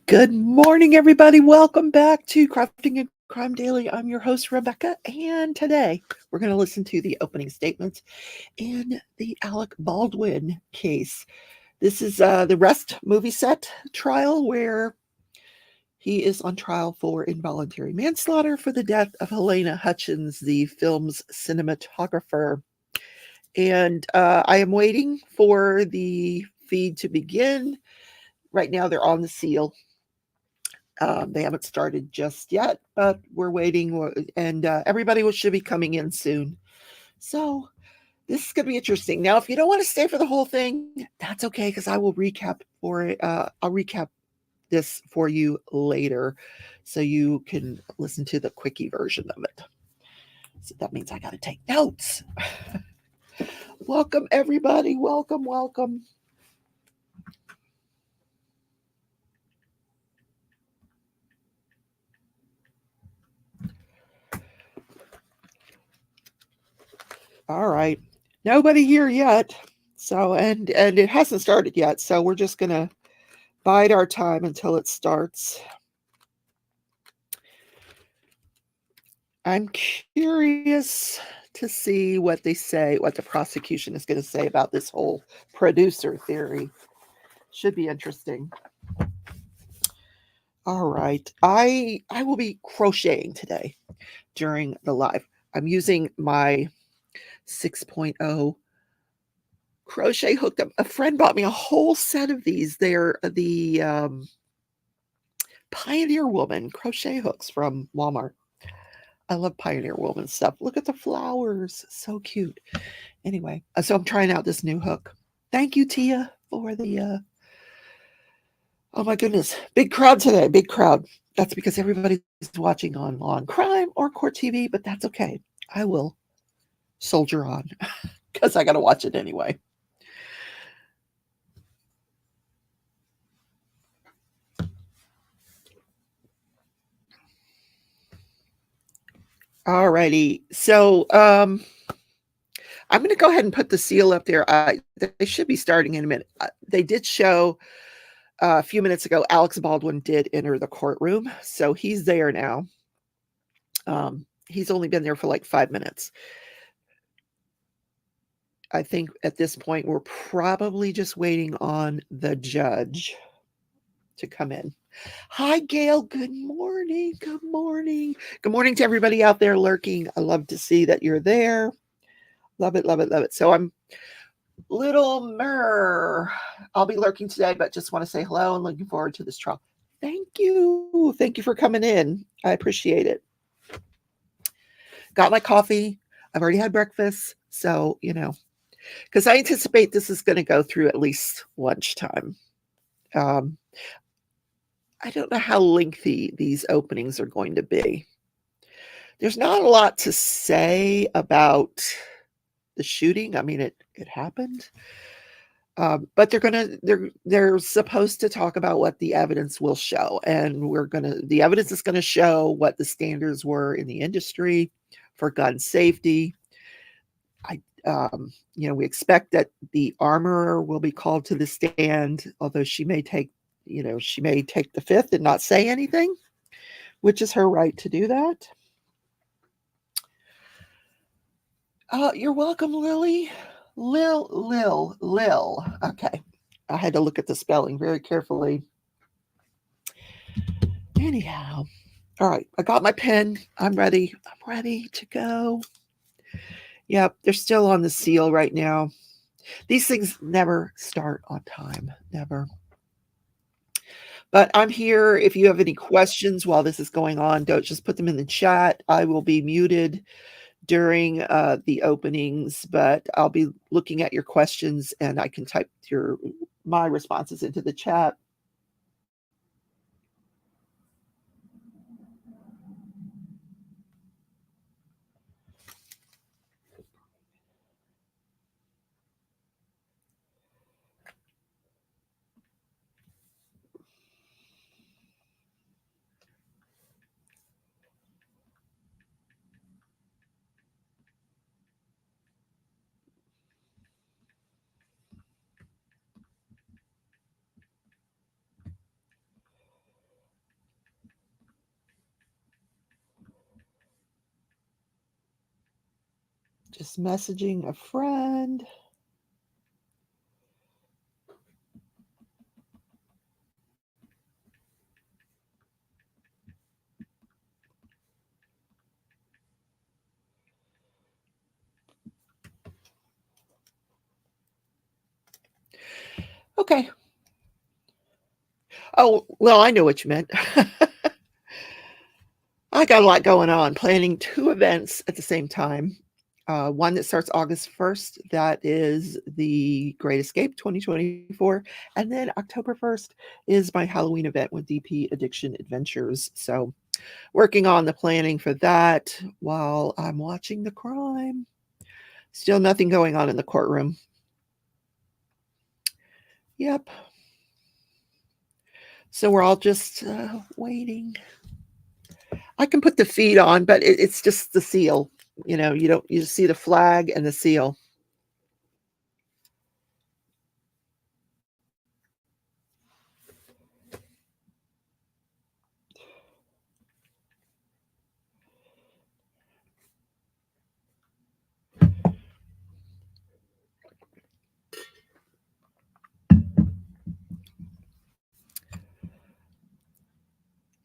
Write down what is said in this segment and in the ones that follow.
Good morning, everybody. Welcome back to Crafting and Crime Daily. I'm your host, Rebecca, and today we're going to listen to the opening statements in the Alec Baldwin case. This is the Rest movie set trial where he is on trial for involuntary manslaughter for the death of Helena Hutchins, the film's cinematographer. And I am waiting for the feed to begin. Right now, they're on the seal. They haven't started just yet, but we're waiting, and everybody should be coming in soon. So this is going to be interesting. Now, if you don't want to stay for the whole thing, that's okay, because I will recap for it. I'll recap this for you later, so you can listen to the quickie version of it. So that means I got to take notes. Welcome, everybody. Welcome, welcome. All right. Nobody here yet. So, and it hasn't started yet. So we're just going to bide our time until it starts. I'm curious to see what they say, what the prosecution is going to say about this whole producer theory. Should be interesting. All right. I will be crocheting today during the live. I'm using my 6.0 crochet hook. A friend bought me a whole set of these. They're the Pioneer Woman crochet hooks from Walmart. I love Pioneer Woman stuff. Look at the flowers. So cute. Anyway, so I'm trying out this new hook. Thank you, Tia, for the oh my goodness. Big crowd today. Big crowd. That's because everybody's watching on Law and Crime or Court TV, but that's okay. I will soldier on because I got to watch it anyway. All righty. So I'm going to go ahead and put the seal up there. They should be starting in a minute. They did show a few minutes ago, Alec Baldwin did enter the courtroom. So he's there now. He's only been there for like 5 minutes. I think at this point, we're probably just waiting on the judge to come in. Hi, Gail. Good morning. Good morning. Good morning to everybody out there lurking. I love to see that you're there. Love it, love it, love it. So I'm Little Mer. I'll be lurking today, but just want to say hello and looking forward to this trial. Thank you. Thank you for coming in. I appreciate it. Got my coffee. I've already had breakfast. So, because I anticipate this is going to go through at least lunchtime. I don't know how lengthy these openings are going to be. There's not a lot to say about the shooting. I mean, it happened. But they're supposed to talk about what the evidence will show, and the evidence is going to show what the standards were in the industry for gun safety. We expect that the armorer will be called to the stand, although she may take the fifth and not say anything, which is her right to do that. You're welcome, Lily. Lil. Okay. I had to look at the spelling very carefully. Anyhow. All right. I got my pen. I'm ready. I'm ready to go. Yep. They're still on the seal right now. These things never start on time. Never. But I'm here. If you have any questions while this is going on, don't just put them in the chat. I will be muted during the openings, but I'll be looking at your questions and I can type my responses into the chat. Just messaging a friend. Okay. Oh, well, I know what you meant. I got a lot going on, planning 2 events at the same time. One that starts August 1st, that is the Great Escape 2024, and then October 1st is my Halloween event with DP Addiction Adventures. So, working on the planning for that while I'm watching the crime. Still nothing going on in the courtroom. Yep. So we're all just waiting. I can put the feed on, but it's just the seal. You just see the flag and the seal.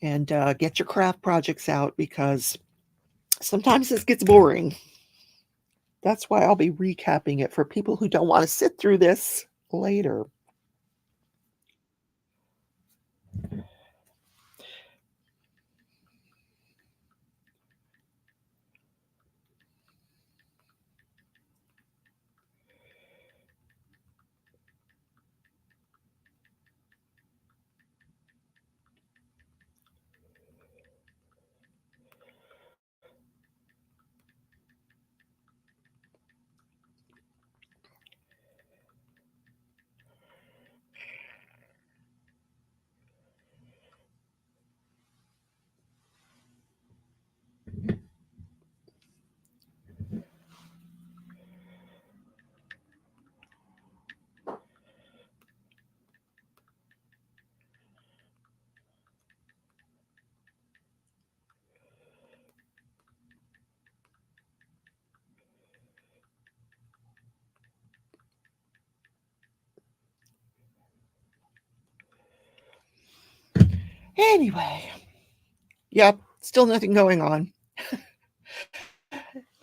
And get your craft projects out because sometimes this gets boring. That's why I'll be recapping it for people who don't want to sit through this later. Anyway, yep, still nothing going on.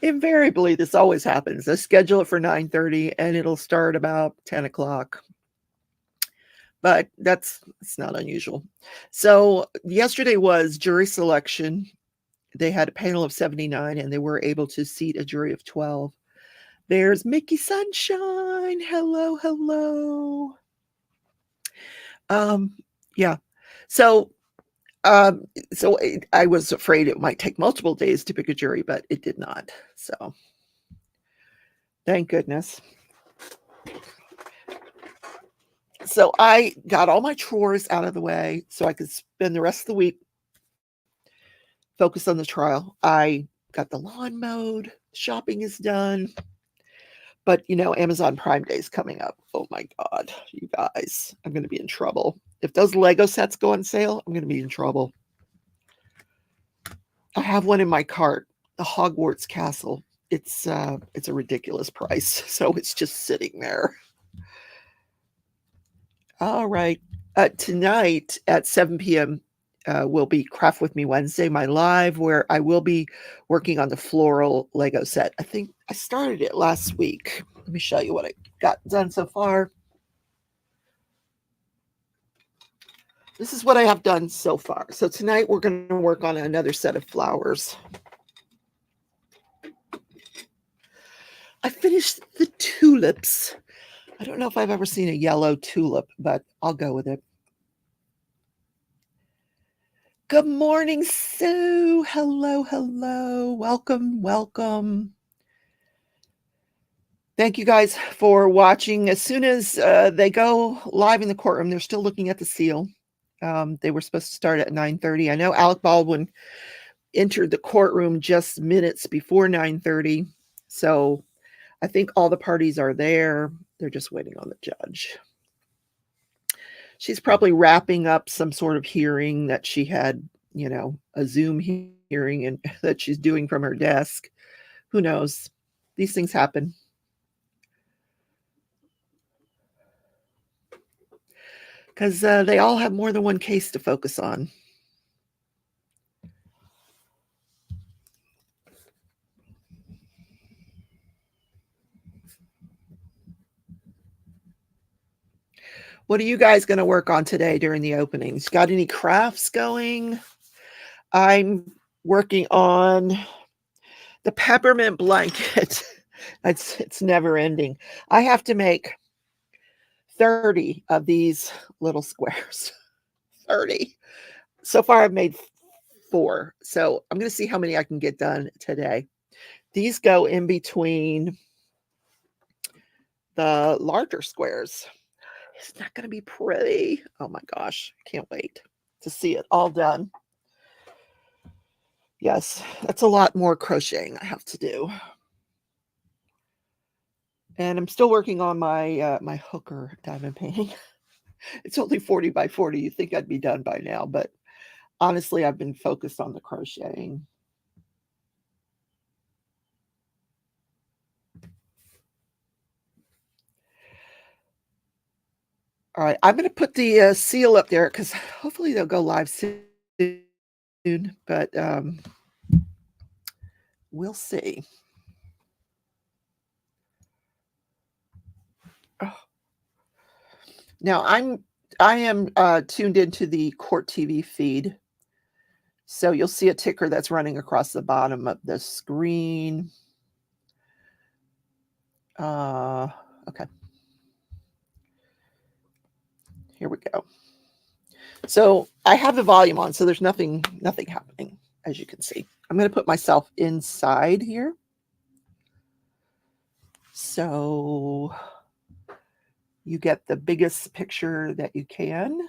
Invariably, this always happens. I schedule it for 9:30 and it'll start about 10 o'clock. But it's not unusual. So yesterday was jury selection. They had a panel of 79 and they were able to seat a jury of 12. There's Mickey Sunshine. Hello, hello. Yeah. So I was afraid it might take multiple days to pick a jury, but it did not. So thank goodness. So I got all my chores out of the way so I could spend the rest of the week focused on the trial. I got the lawn mowed, shopping is done. But Amazon Prime Day is coming up. Oh my God, you guys, I'm going to be in trouble. If those Lego sets go on sale, I'm going to be in trouble. I have one in my cart, the Hogwarts Castle. It's a ridiculous price, so it's just sitting there. All right. Tonight at 7 p.m. Will be Craft With Me Wednesday, my live, where I will be working on the floral Lego set. I think I started it last week. Let me show you what I got done so far. This is what I have done so far. So tonight we're going to work on another set of flowers. I finished the tulips. I don't know if I've ever seen a yellow tulip, but I'll go with it. Good morning, Sue. Hello, hello. Welcome, welcome. Thank you guys for watching. As soon as they go live in the courtroom, they're still looking at the seal. They were supposed to start at 9:30. I know Alec Baldwin entered the courtroom just minutes before 9:30. So I think all the parties are there. They're just waiting on the judge. She's probably wrapping up some sort of hearing that she had, a Zoom hearing and that she's doing from her desk. Who knows? these things happen. Because they all have more than one case to focus on. What are you guys going to work on today during the openings? Got any crafts going? I'm working on the peppermint blanket. It's never ending. I have to make 30 of these little squares. 30. So far I've made 4. So I'm going to see how many I can get done today. These go in between the larger squares. It's not going to be pretty. Oh my gosh, I can't wait to see it all done. Yes, that's a lot more crocheting I have to do. And I'm still working on my my hooker diamond painting. It's only 40 by 40. You'd think I'd be done by now, but honestly, I've been focused on the crocheting. All right, I'm going to put the seal up there because hopefully they'll go live soon, but we'll see. Oh. Now I am tuned into the Court TV feed, so you'll see a ticker that's running across the bottom of the screen. Okay. Here we go. So I have the volume on, so there's nothing happening, as you can see. I'm going to put myself inside here. So you get the biggest picture that you can.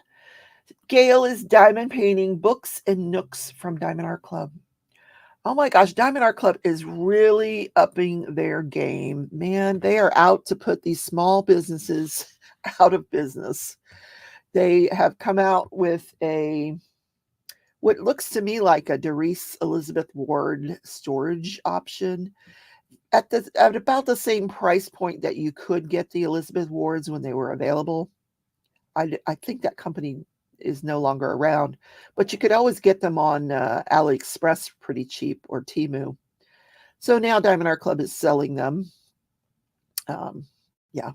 Gail is diamond painting books and nooks from Diamond Art Club. Oh my gosh, Diamond Art Club is really upping their game. Man, they are out to put these small businesses out of business. They have come out with what looks to me like a Doris Elizabeth Ward storage option at about the same price point that you could get the Elizabeth Wards when they were available. I think that company is no longer around, but you could always get them on AliExpress pretty cheap, or Temu. So now Diamond Art Club is selling them. Yeah.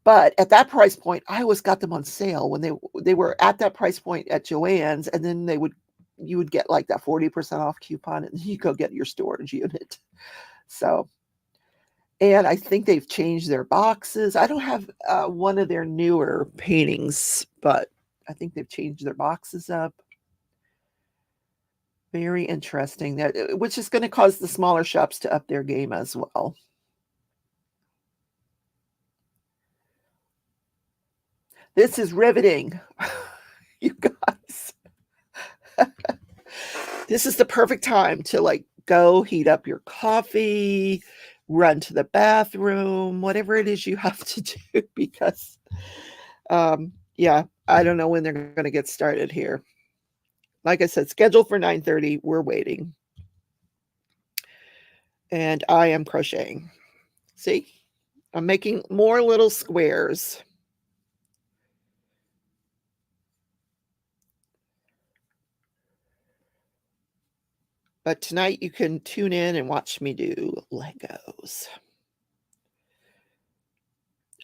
But at that price point, I always got them on sale when they were at that price point at Joann's, and then you would get like that 40% off coupon, and you go get your storage unit. So, and I think they've changed their boxes. I don't have one of their newer paintings, but I think they've changed their boxes up. Very interesting, which is going to cause the smaller shops to up their game as well. This is riveting, you guys. This is the perfect time to like go heat up your coffee, run to the bathroom, whatever it is you have to do, because yeah, I don't know when they're going to get started here. Like I said, scheduled for 9:30. We're waiting. And I am crocheting. See? I'm making more little squares. But tonight you can tune in and watch me do Legos.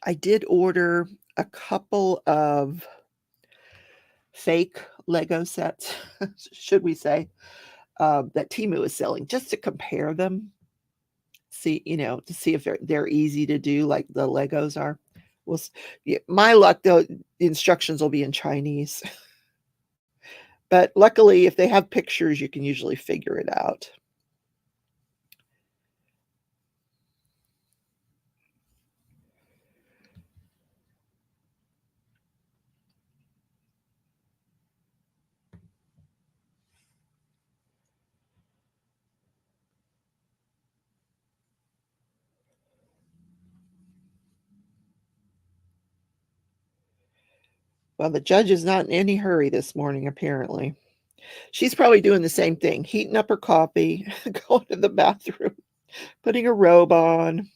I did order a couple of fake Lego sets, should we say, that Temu is selling, just to compare them. See, to see if they're easy to do like the Legos are. Well, my luck though, the instructions will be in Chinese. But luckily, if they have pictures, you can usually figure it out. Well, the judge is not in any hurry this morning, apparently. She's probably doing the same thing, heating up her coffee, going to the bathroom. Putting a robe on.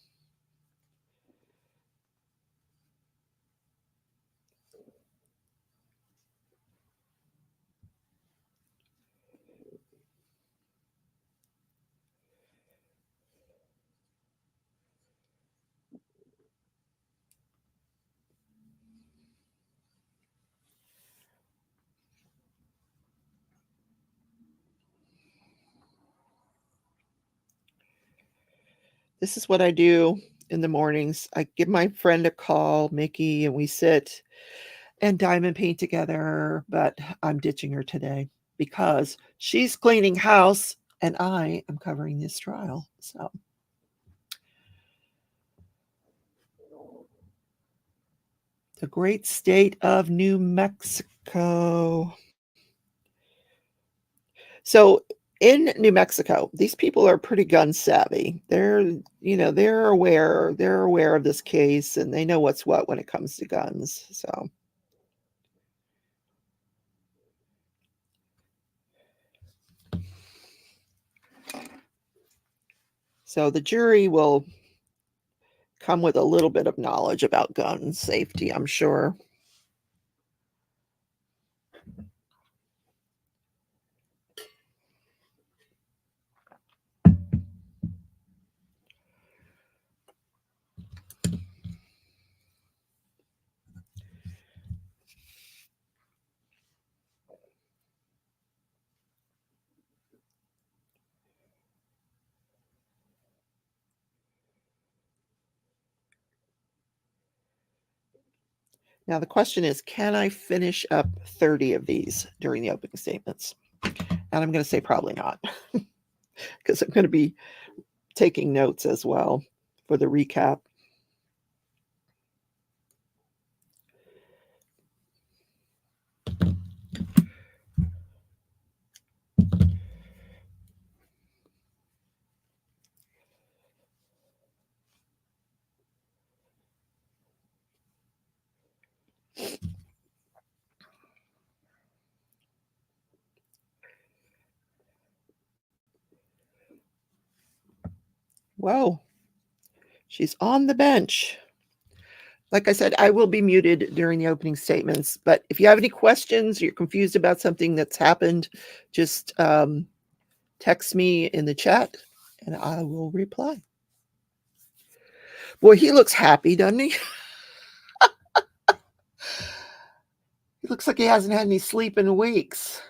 This is what I do in the mornings. I give my friend a call, Mickey, and we sit and diamond paint together, but I'm ditching her today because she's cleaning house and I am covering this trial. So the great state of New Mexico. So in New Mexico, these people are pretty gun savvy. They're aware of this case and they know what's what when it comes to guns. So the jury will come with a little bit of knowledge about gun safety, I'm sure. Now, the question is, can I finish up 30 of these during the opening statements? And I'm going to say probably not, because I'm going to be taking notes as well for the recap. Whoa, she's on the bench. Like I said, I will be muted during the opening statements, but if you have any questions, you're confused about something that's happened, just text me in the chat and I will reply. Boy, he looks happy, doesn't he? He looks like he hasn't had any sleep in weeks.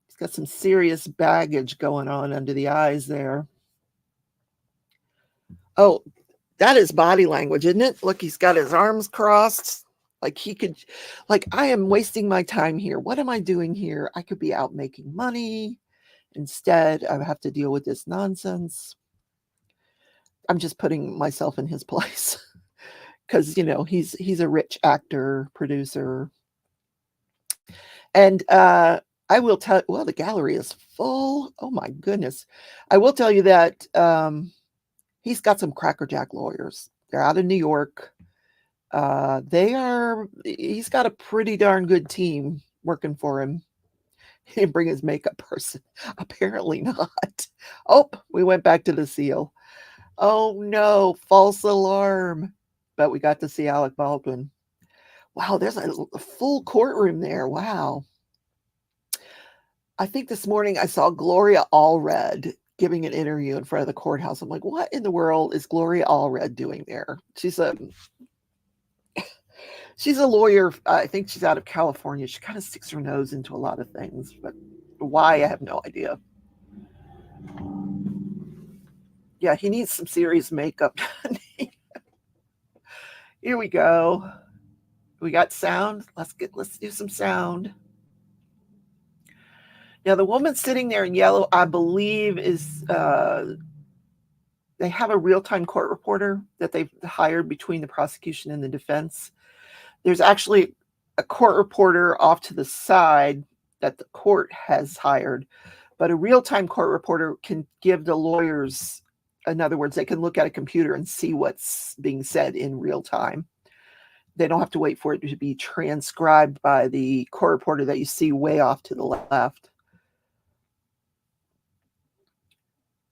He's got some serious baggage going on under the eyes there. Oh, that is body language, isn't it? Look, he's got his arms crossed. I am wasting my time here. What am I doing here? I could be out making money. Instead, I have to deal with this nonsense. I'm just putting myself in his place because, he's a rich actor, producer. And I will tell, well, the gallery is full. Oh my goodness. I will tell you that he's got some crackerjack lawyers. They're out of New York. He's got a pretty darn good team working for him. He didn't bring his makeup person. Apparently not. Oh, we went back to the seal. Oh no, false alarm. But we got to see Alec Baldwin. Wow, there's a full courtroom there. Wow. I think this morning I saw Gloria Allred giving an interview in front of the courthouse. I'm like, what in the world is Gloria Allred doing there? She's a lawyer. I think she's out of California. She kind of sticks her nose into a lot of things, but why, I have no idea. Yeah, he needs some serious makeup. Here we go. We got sound. Let's do some sound. Now the woman sitting there in yellow, I believe, is they have a real-time court reporter that they've hired between the prosecution and the defense. There's actually a court reporter off to the side that the court has hired, but a real-time court reporter can give the lawyers, in other words, they can look at a computer and see what's being said in real time. They don't have to wait for it to be transcribed by the court reporter that you see way off to the left.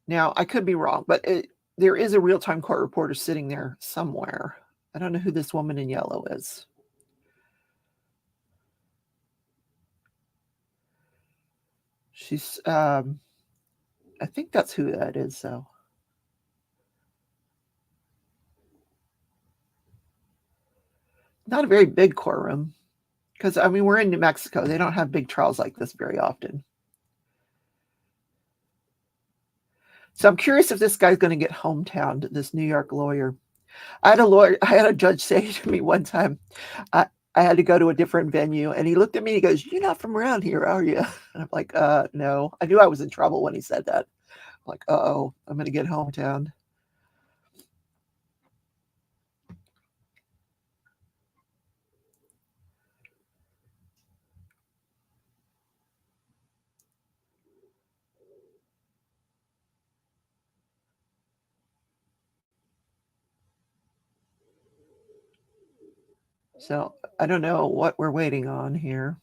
Now, I could be wrong, but there is a real-time court reporter sitting there somewhere. I don't know who this woman in yellow is. She's, I think that's who that is, though. Not a very big courtroom, because, I mean, we're in New Mexico. They don't have big trials like this very often. So I'm curious if this guy's going to get hometowned, this New York lawyer. I had a judge say to me one time, I had to go to a different venue, and he looked at me and he goes, "You're not from around here, are you?" And I'm like, no. I knew I was in trouble when he said that. I'm like, uh-oh, I'm going to get hometowned. So I don't know what we're waiting on here.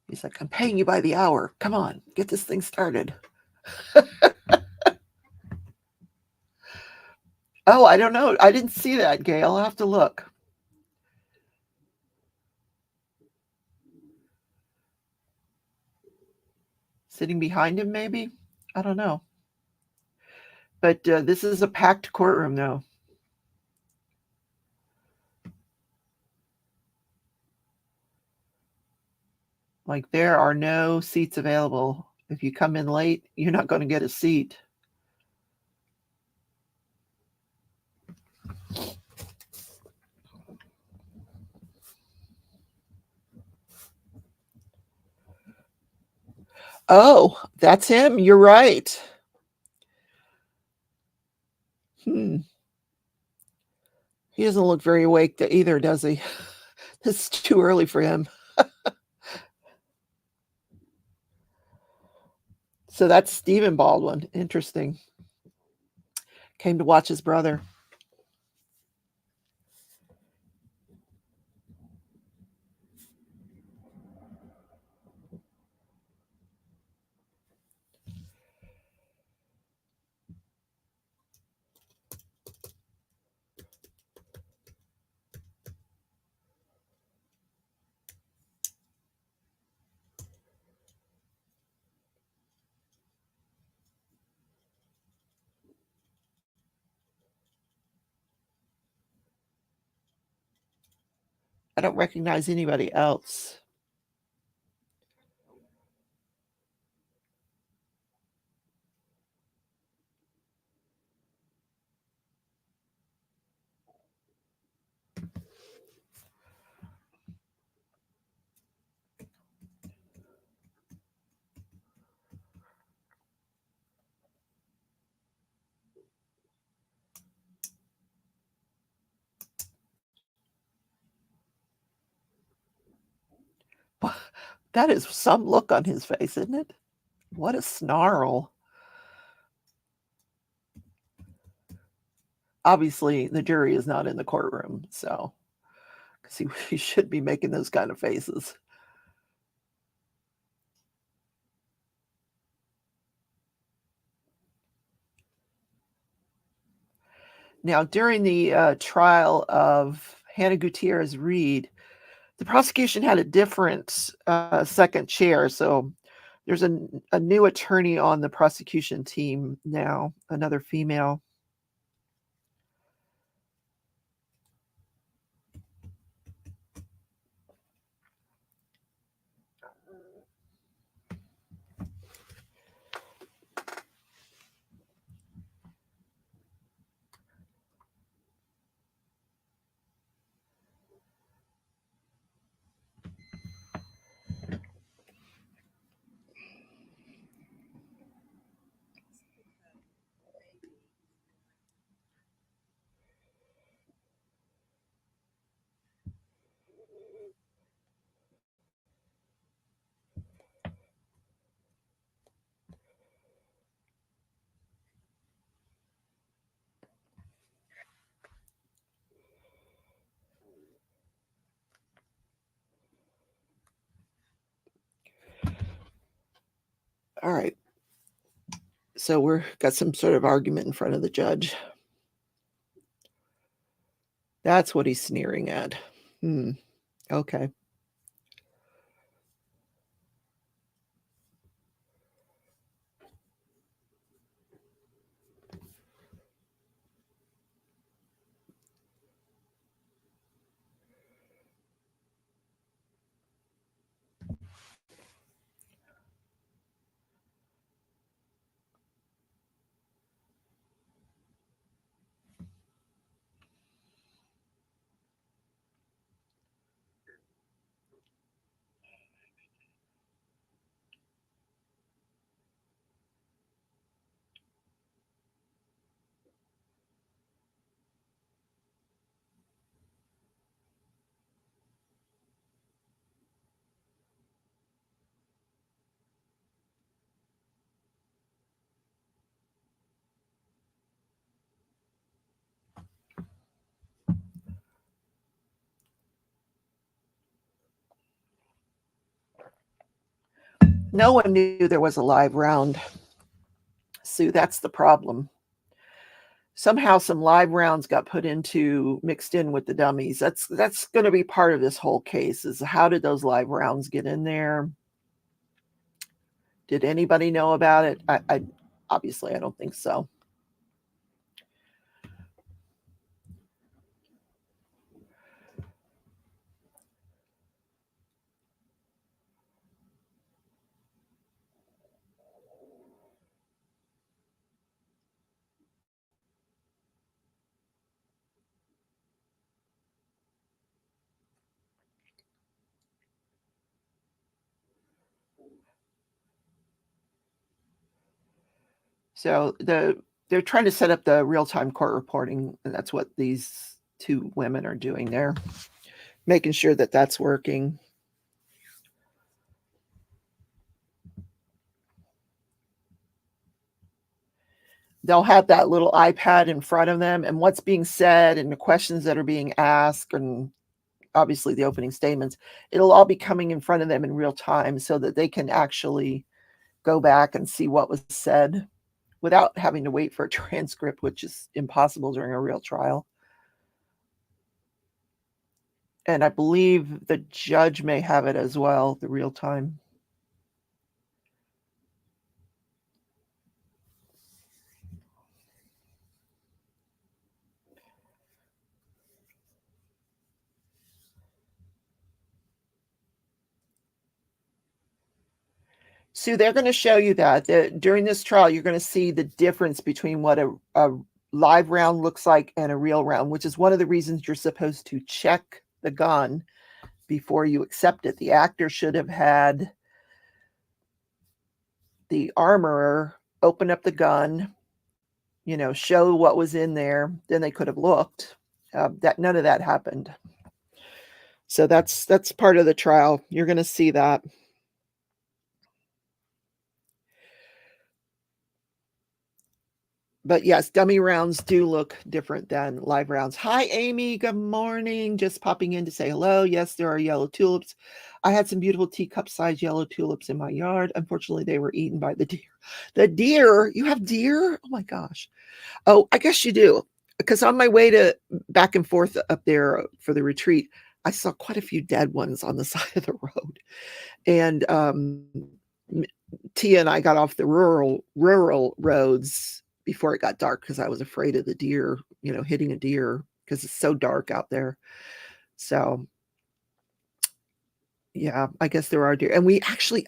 He's like, "I'm paying you by the hour. Come on, get this thing started." Oh, I don't know. I didn't see that, Gail. I'll have to look. Sitting behind him, maybe? I don't know. But this is a packed courtroom, though. Like, there are no seats available. If you come in late, you're not going to get a seat. Oh, that's him. You're right. He doesn't look very awake either, does he? It's too early for him. So that's Stephen Baldwin. Interesting. Came to watch his brother. I don't recognize anybody else. That is some look on his face, isn't it? What a snarl. Obviously, the jury is not in the courtroom, so because he should be making those kind of faces. Now, during the trial of Hannah Gutierrez Reed, the prosecution had a different second chair. So there's a new attorney on the prosecution team now, another female. All right. So we're got some sort of argument in front of the judge. That's what he's sneering at. Okay. No one knew there was a live round. Sue, that's the problem. Somehow some live rounds got mixed in with the dummies. That's going to be part of this whole case, is how did those live rounds get in there? Did anybody know about it? I obviously I don't think so. So they're trying to set up the real-time court reporting, and that's what these two women are doing there, making sure that that's working. They'll have that little iPad in front of them, and what's being said and the questions that are being asked, and obviously the opening statements, it'll all be coming in front of them in real time so that they can actually go back and see what was said without having to wait for a transcript, which is impossible during a real trial. And I believe the judge may have it as well, the real time. So they're going to show you that during this trial, you're going to see the difference between what a live round looks like and a real round, which is one of the reasons you're supposed to check the gun before you accept it. The actor should have had the armorer open up the gun, show what was in there. Then they could have looked. That none of that happened. So that's part of the trial. You're going to see that. But yes, dummy rounds do look different than live rounds. Hi, Amy. Good morning. Just popping in to say hello. Yes, there are yellow tulips. I had some beautiful teacup-sized yellow tulips in my yard. Unfortunately, they were eaten by the deer. The deer? You have deer? Oh, my gosh. Oh, I guess you do. Because on my way to back and forth up there for the retreat, I saw quite a few dead ones on the side of the road. And Tia and I got off the rural roads before it got dark because I was afraid of the deer, hitting a deer because it's so dark out there. So, yeah, I guess there are deer. And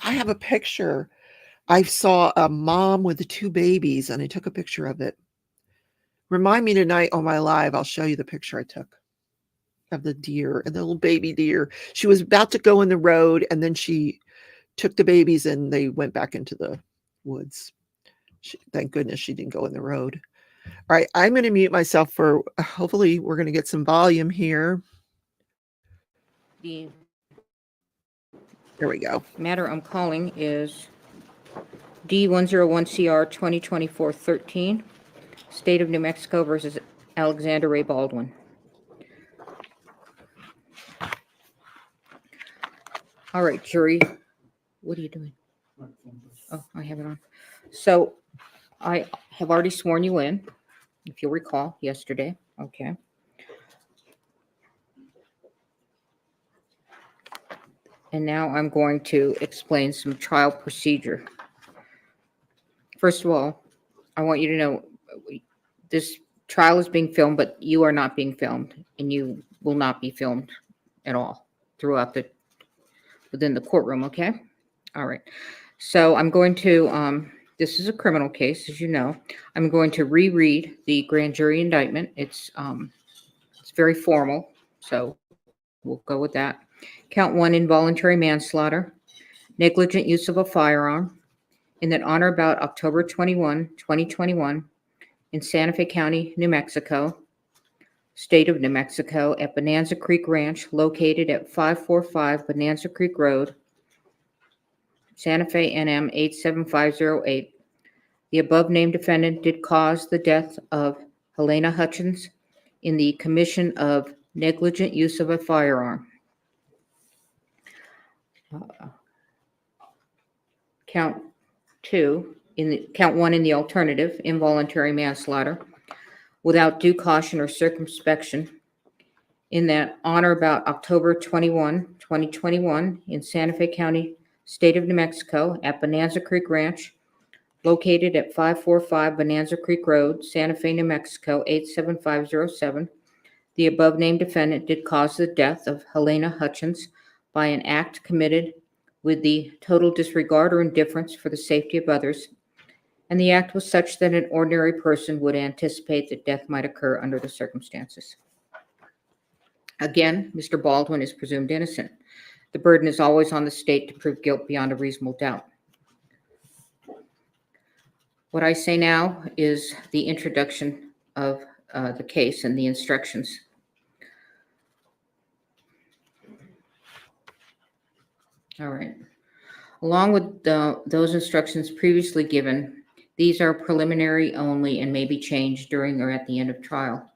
I have a picture. I saw a mom with the two babies, and I took a picture of it. Remind me tonight on my live, I'll show you the picture I took of the deer and the little baby deer. She was about to go in the road, and then she took the babies and they went back into the woods. Thank goodness she didn't go in the road. All right, I'm going to mute myself for, hopefully we're going to get some volume here. There we go. Matter I'm calling is D101CR 2024-13, State of New Mexico versus Alexander Ray Baldwin. All right, jury, what are you doing? Oh, I have it on. So I have already sworn you in, if you'll recall, yesterday. Okay. And now I'm going to explain some trial procedure. First of all, I want you to know this trial is being filmed, but you are not being filmed, and you will not be filmed at all throughout within the courtroom, okay? All right. So I'm going to, this is a criminal case, as you know. I'm going to reread the grand jury indictment. It's very formal, so we'll go with that. Count 1, involuntary manslaughter, negligent use of a firearm, in that on or about October 21, 2021, in Santa Fe County, New Mexico, state of New Mexico, at Bonanza Creek Ranch, located at 545 Bonanza Creek Road, Santa Fe, NM 87508. The above named defendant did cause the death of Helena Hutchins in the commission of negligent use of a firearm. Count 1 in the alternative, involuntary manslaughter, without due caution or circumspection, in that on or about October 21, 2021, in Santa Fe County, state of New Mexico, at Bonanza Creek Ranch, located at 545 Bonanza Creek Road, Santa Fe, New Mexico, 87507. The above named defendant did cause the death of Helena Hutchins by an act committed with the total disregard or indifference for the safety of others, and the act was such that an ordinary person would anticipate that death might occur under the circumstances. Again, Mr. Baldwin is presumed innocent. The burden is always on the state to prove guilt beyond a reasonable doubt. What I say now is the introduction of the case and the instructions. All right. Along with those instructions previously given, these are preliminary only and may be changed during or at the end of trial.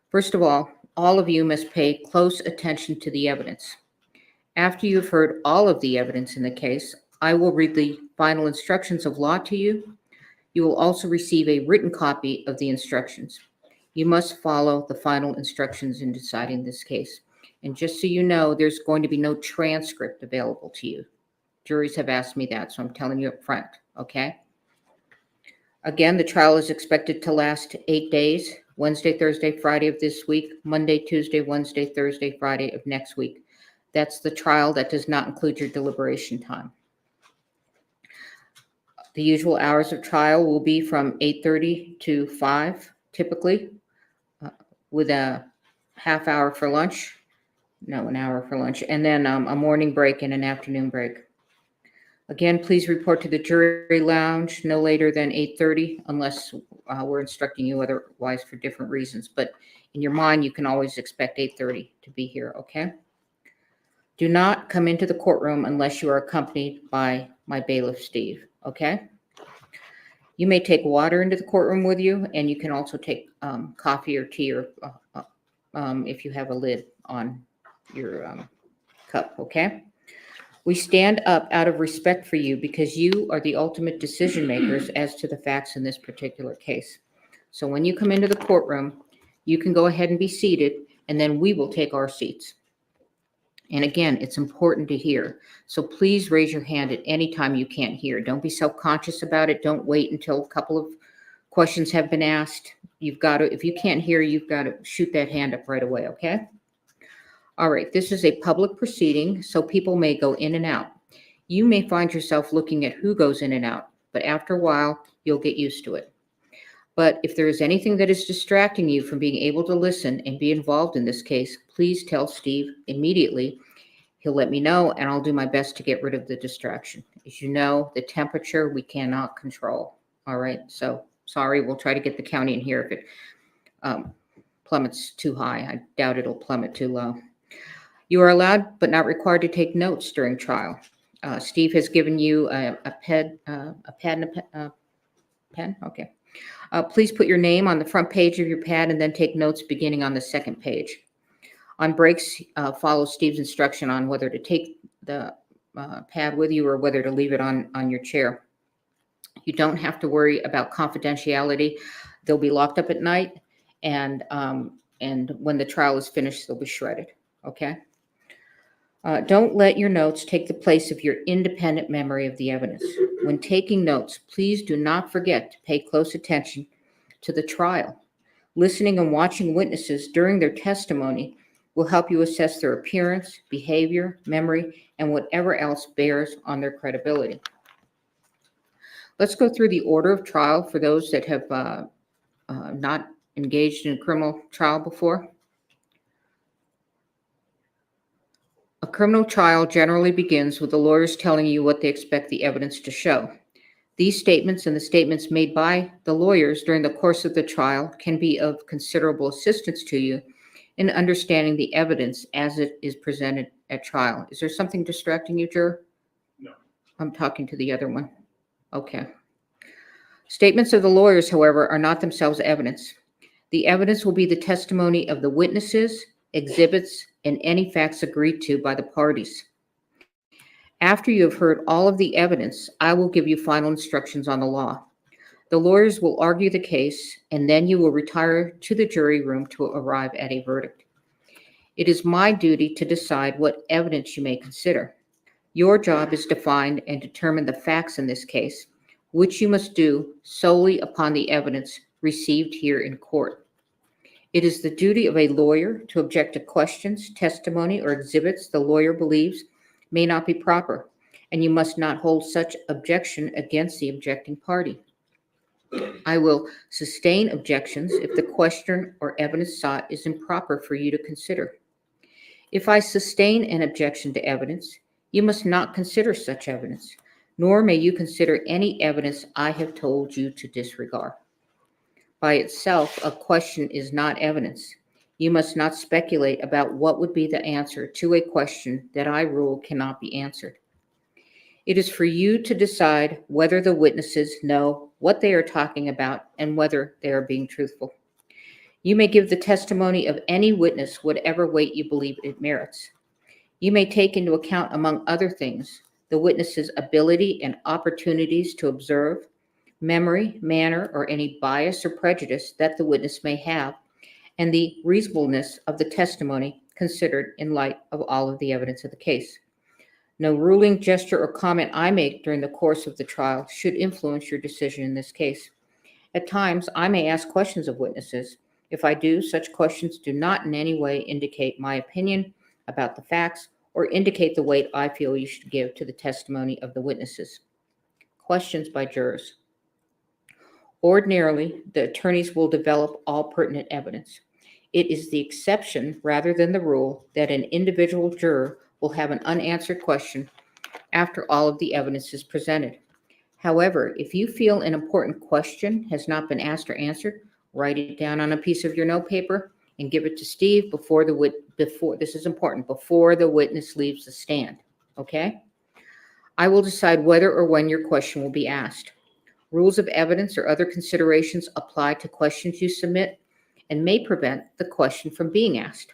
First of all of you must pay close attention to the evidence. After you've heard all of the evidence in the case, I will read the final instructions of law to you. You will also receive a written copy of the instructions. You must follow the final instructions in deciding this case. And just so you know, there's going to be no transcript available to you. Juries have asked me that, so I'm telling you up front, okay? Again, the trial is expected to last 8 days, Wednesday, Thursday, Friday of this week, Monday, Tuesday, Wednesday, Thursday, Friday of next week. That's the trial. That does not include your deliberation time. The usual hours of trial will be from 8:30 to 5, typically, with a half hour for lunch. No, an hour for lunch, and then a morning break and an afternoon break. Again, please report to the jury lounge no later than 8:30, unless we're instructing you otherwise for different reasons. But in your mind, you can always expect 8:30 to be here, okay? Do not come into the courtroom unless you are accompanied by my bailiff, Steve, okay? You may take water into the courtroom with you, and you can also take coffee or tea, or if you have a lid on your cup, okay? We stand up out of respect for you because you are the ultimate decision makers as to the facts in this particular case. So when you come into the courtroom, you can go ahead and be seated, and then we will take our seats. And again, it's important to hear. So please raise your hand at any time you can't hear. Don't be self-conscious about it. Don't wait until a couple of questions have been asked. You've got to, if you can't hear, you've got to shoot that hand up right away, okay? All right, this is a public proceeding, so people may go in and out. You may find yourself looking at who goes in and out, but after a while, you'll get used to it. But if there is anything that is distracting you from being able to listen and be involved in this case, please tell Steve immediately. He'll let me know, and I'll do my best to get rid of the distraction. As you know, the temperature we cannot control. All right, so sorry, we'll try to get the county in here if it plummets too high. I doubt it'll plummet too low. You are allowed but not required to take notes during trial. Steve has given you a pad and a pen. Okay. Please put your name on the front page of your pad and then take notes beginning on the second page. On breaks, follow Steve's instruction on whether to take the pad with you or whether to leave it on your chair. You don't have to worry about confidentiality. They'll be locked up at night, and when the trial is finished, they'll be shredded. Okay. Don't let your notes take the place of your independent memory of the evidence. When taking notes, please do not forget to pay close attention to the trial. Listening and watching witnesses during their testimony will help you assess their appearance, behavior, memory, and whatever else bears on their credibility. Let's go through the order of trial for those that have not engaged in a criminal trial before. A criminal trial generally begins with the lawyers telling you what they expect the evidence to show. These statements and the statements made by the lawyers during the course of the trial can be of considerable assistance to you in understanding the evidence as it is presented at trial. Is there something distracting you, juror? No. I'm talking to the other one. Okay. Statements of the lawyers, however, are not themselves evidence. The evidence will be the testimony of the witnesses, exhibits, and any facts agreed to by the parties. After you have heard all of the evidence, I will give you final instructions on the law. The lawyers will argue the case, and then you will retire to the jury room to arrive at a verdict. It is my duty to decide what evidence you may consider. Your job is to find and determine the facts in this case, which you must do solely upon the evidence received here in court. It is the duty of a lawyer to object to questions, testimony, or exhibits the lawyer believes may not be proper, and you must not hold such objection against the objecting party. I will sustain objections if the question or evidence sought is improper for you to consider. If I sustain an objection to evidence, you must not consider such evidence, nor may you consider any evidence I have told you to disregard. By itself, a question is not evidence. You must not speculate about what would be the answer to a question that I rule cannot be answered. It is for you to decide whether the witnesses know what they are talking about and whether they are being truthful. You may give the testimony of any witness whatever weight you believe it merits. You may take into account, among other things, the witness's ability and opportunities to observe, memory, manner, or any bias or prejudice that the witness may have, and the reasonableness of the testimony considered in light of all of the evidence of the case. No ruling, gesture, or comment I make during the course of the trial should influence your decision in this case. At times, I may ask questions of witnesses. If I do, such questions do not in any way indicate my opinion about the facts or indicate the weight I feel you should give to the testimony of the witnesses. Questions by jurors. Ordinarily, the attorneys will develop all pertinent evidence. It is the exception rather than the rule that an individual juror will have an unanswered question after all of the evidence is presented. However, if you feel an important question has not been asked or answered, write it down on a piece of your notepaper and give it to Steve before this is important, before the witness leaves the stand. Okay? I will decide whether or when your question will be asked. Rules of evidence or other considerations apply to questions you submit and may prevent the question from being asked.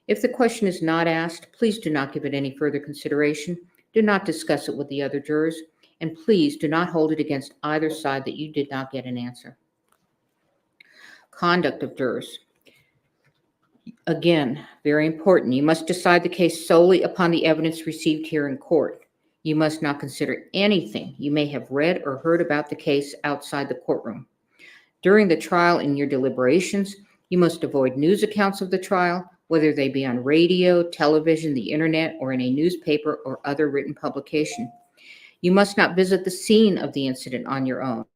If the question is not asked, please do not give it any further consideration. Do not discuss it with the other jurors, and please do not hold it against either side that you did not get an answer. Conduct of jurors. Again, very important. You must decide the case solely upon the evidence received here in court. You must not consider anything you may have read or heard about the case outside the courtroom. During the trial and your deliberations, you must avoid news accounts of the trial, whether they be on radio, television, the internet, or in a newspaper or other written publication. You must not visit the scene of the incident on your own.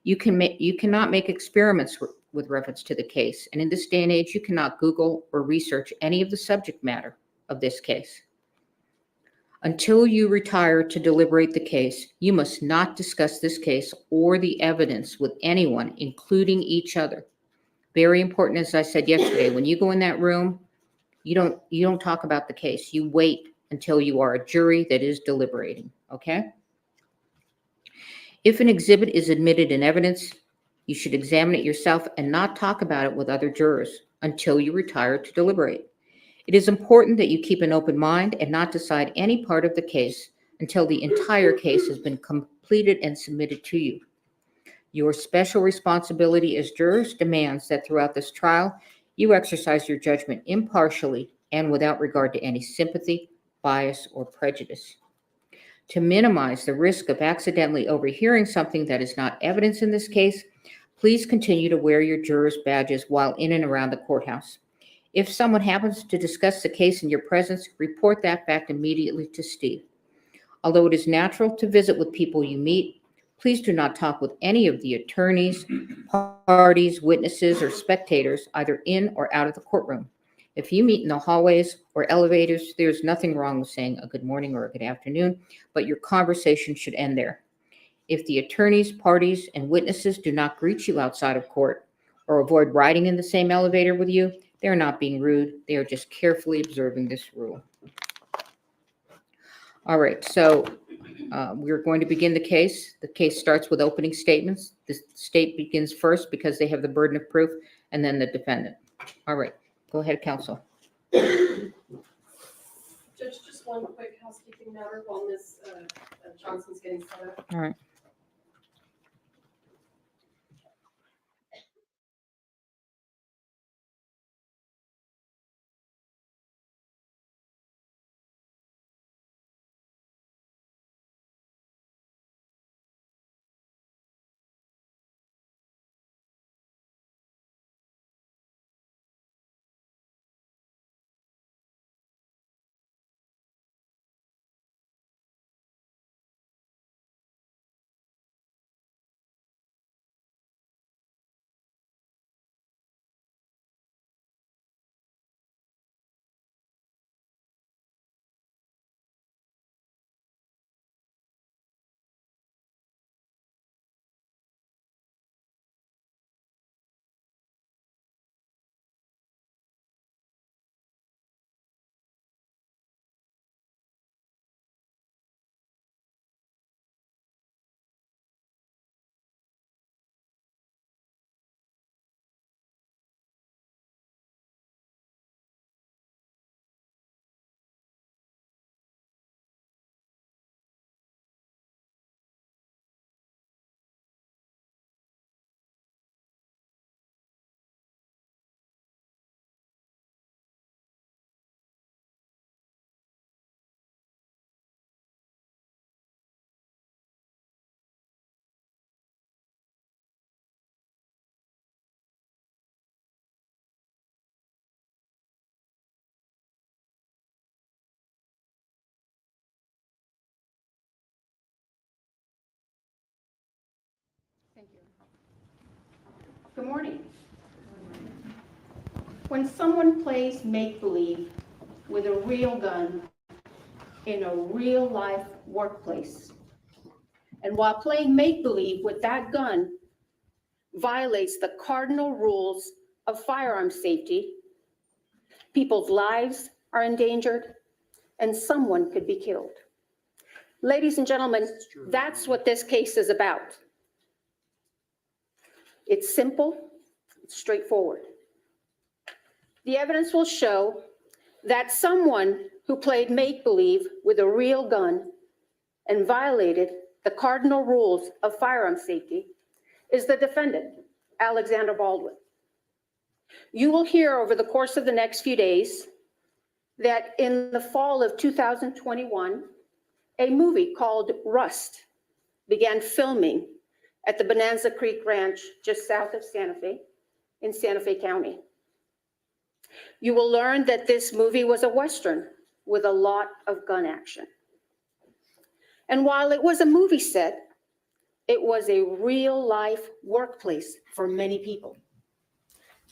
You cannot make experiments with reference to the case, and in this day and age, you cannot Google or research any of the subject matter of this case. Until you retire to deliberate the case, you must not discuss this case or the evidence with anyone, including each other. Very important, as I said yesterday, when you go in that room, you don't talk about the case. You wait until you are a jury that is deliberating, okay? If an exhibit is admitted in evidence, you should examine it yourself and not talk about it with other jurors until you retire to deliberate. It is important that you keep an open mind and not decide any part of the case until the entire case has been completed and submitted to you. Your special responsibility as jurors demands that throughout this trial, you exercise your judgment impartially and without regard to any sympathy, bias, or prejudice. To minimize the risk of accidentally overhearing something that is not evidence in this case, please continue to wear your jurors' badges while in and around the courthouse. If someone happens to discuss the case in your presence, report that fact immediately to Steve. Although it is natural to visit with people you meet, please do not talk with any of the attorneys, parties, witnesses, or spectators, either in or out of the courtroom. If you meet in the hallways or elevators, there's nothing wrong with saying a good morning or a good afternoon, but your conversation should end there. If the attorneys, parties, and witnesses do not greet you outside of court or avoid riding in the same elevator with you, they are not being rude. They are just carefully observing this rule. All right, so we're going to begin the case. The case starts with opening statements. The state begins first because they have the burden of proof, and then the defendant. All right, go ahead, counsel. Judge, just one quick housekeeping matter while Ms. Johnson's getting set up. All right. Thank you. Good morning. When someone plays make-believe with a real gun in a real-life workplace, and while playing make-believe with that gun violates the cardinal rules of firearm safety, people's lives are endangered, and someone could be killed. Ladies and gentlemen, that's what this case is about. It's simple, it's straightforward. The evidence will show that someone who played make-believe with a real gun and violated the cardinal rules of firearm safety is the defendant, Alexander Baldwin. You will hear over the course of the next few days that in the fall of 2021, a movie called Rust began filming at the Bonanza Creek Ranch just south of Santa Fe in Santa Fe County. You will learn that this movie was a Western with a lot of gun action. And while it was a movie set, it was a real-life workplace for many people.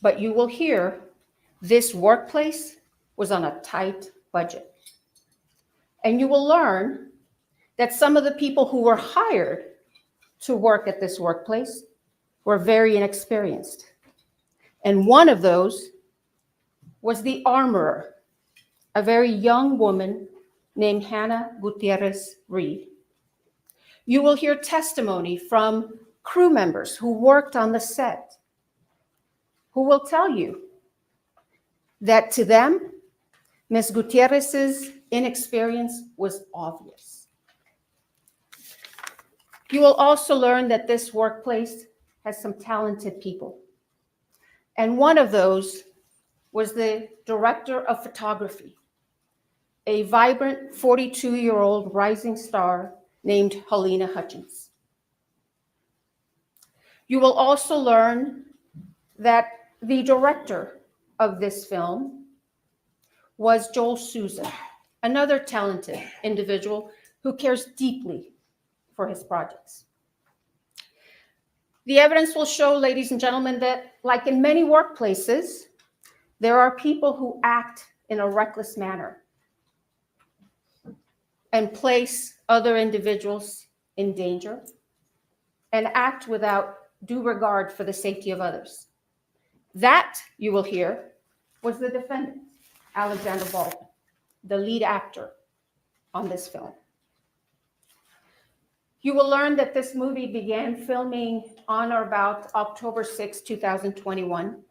But you will hear this workplace was on a tight budget. And you will learn that some of the people who were hired to work at this workplace were very inexperienced. And one of those was the armorer, a very young woman named Hannah Gutierrez Reed. You will hear testimony from crew members who worked on the set, who will tell you that to them, Ms. Gutierrez's inexperience was obvious. You will also learn that this workplace has some talented people. And one of those was the director of photography, a vibrant 42-year-old rising star named Helena Hutchins. You will also learn that the director of this film was Joel Souza, another talented individual who cares deeply for his projects. The evidence will show, ladies and gentlemen, that like in many workplaces, there are people who act in a reckless manner and place other individuals in danger and act without due regard for the safety of others. That, you will hear, was the defendant, Alexander Baldwin, the lead actor on this film. You will learn that this movie began filming on or about October 6, 2021.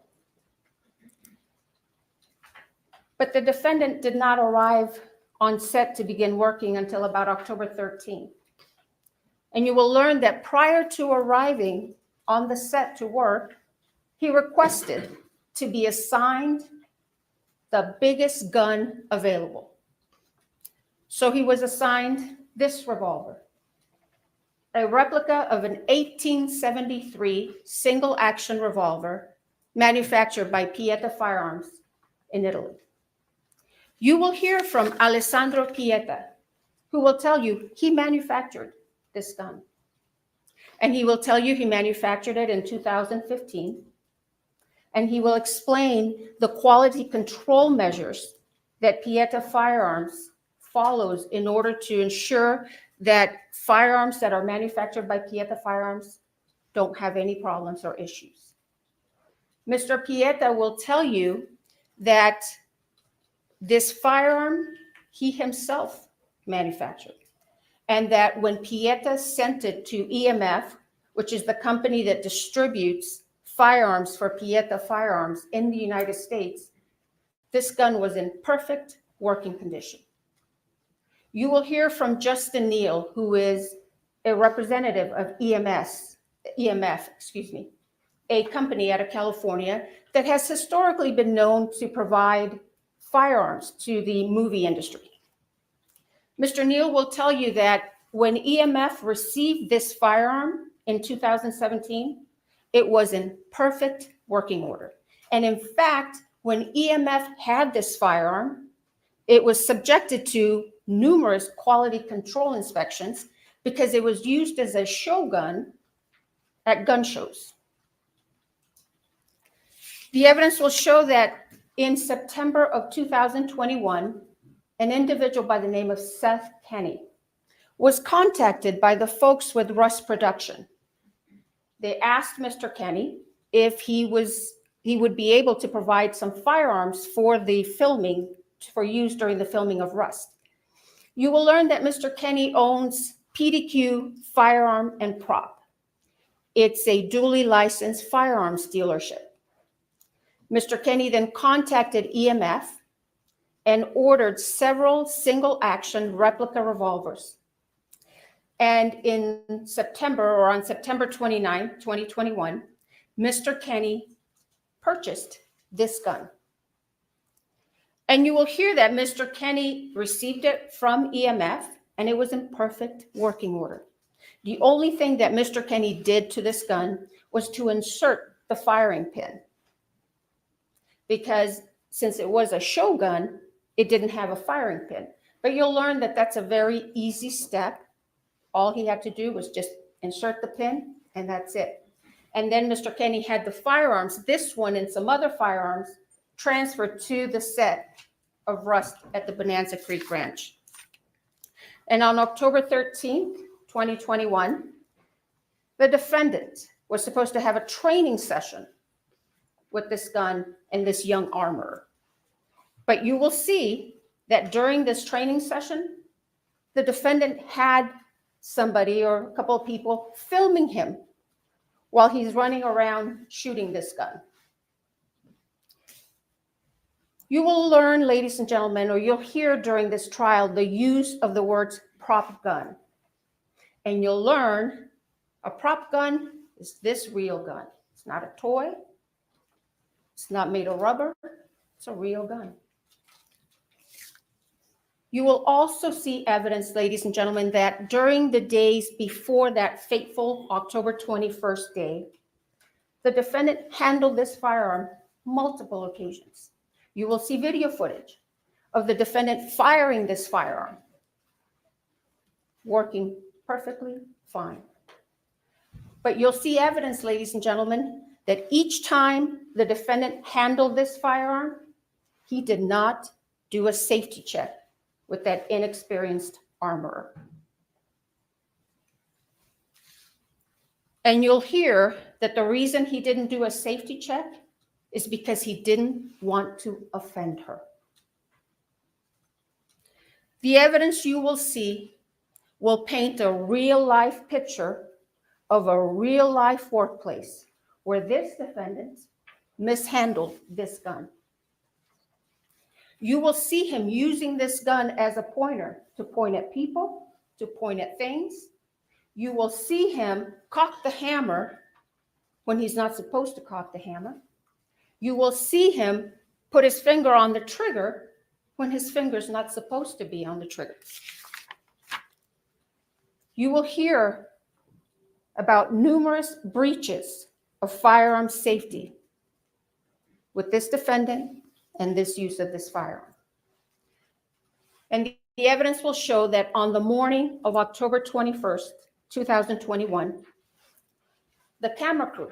But the defendant did not arrive on set to begin working until about October 13. And you will learn that prior to arriving on the set to work, he requested to be assigned the biggest gun available. So he was assigned this revolver, a replica of an 1873 single-action revolver manufactured by Pieta Firearms in Italy. You will hear from Alessandro Pieta, who will tell you he manufactured this gun. And he will tell you he manufactured it in 2015. And he will explain the quality control measures that Pieta Firearms follows in order to ensure that firearms that are manufactured by Pieta Firearms don't have any problems or issues. Mr. Pieta will tell you that this firearm he himself manufactured, and that when Pieta sent it to EMF, which is the company that distributes firearms for Pieta Firearms in the United States, this gun was in perfect working condition. You will hear from Justin Neal, who is a representative of EMF, a company out of California that has historically been known to provide firearms to the movie industry. Mr. Neal will tell you that when EMF received this firearm in 2017, it was in perfect working order. And in fact, when EMF had this firearm, it was subjected to numerous quality control inspections because it was used as a show gun at gun shows. The evidence will show that in September of 2021, an individual by the name of Seth Kenny was contacted by the folks with Russ Production. They asked Mr. Kenny if he would be able to provide some firearms for the filming, for use during the filming of Rust. You will learn that Mr. Kenny owns PDQ Firearm and Prop. It's a duly licensed firearms dealership. Mr. Kenny then contacted EMF and ordered several single-action replica revolvers. And in September, or on September 29, 2021, Mr. Kenny purchased this gun. And you will hear that Mr. Kenny received it from EMF, and it was in perfect working order. The only thing that Mr. Kenny did to this gun was to insert the firing pin, because since it was a show gun, it didn't have a firing pin. But you'll learn that that's a very easy step. All he had to do was just insert the pin, and that's it. And then Mr. Kenny had the firearms, this one and some other firearms, transferred to the set of Rust at the Bonanza Creek Ranch. And on October 13th, 2021, the defendant was supposed to have a training session with this gun and this young armorer. But you will see that during this training session, the defendant had somebody or a couple of people filming him while he's running around shooting this gun. You will learn, ladies and gentlemen, or you'll hear during this trial the use of the words prop gun. And you'll learn a prop gun is this real gun. It's not a toy. It's not made of rubber. It's a real gun. You will also see evidence, ladies and gentlemen, that during the days before that fateful October 21st day, the defendant handled this firearm multiple occasions. You will see video footage of the defendant firing this firearm, working perfectly fine. But you'll see evidence, ladies and gentlemen, that each time the defendant handled this firearm, he did not do a safety check with that inexperienced armorer. And you'll hear that the reason he didn't do a safety check is because he didn't want to offend her. The evidence you will see will paint a real-life picture of a real-life workplace where this defendant mishandled this gun. You will see him using this gun as a pointer to point at people, to point at things. You will see him cock the hammer when he's not supposed to cock the hammer. You will see him put his finger on the trigger when his finger's not supposed to be on the trigger. You will hear about numerous breaches of firearm safety with this defendant and this use of this firearm. And the evidence will show that on the morning of October 21st, 2021, the camera crew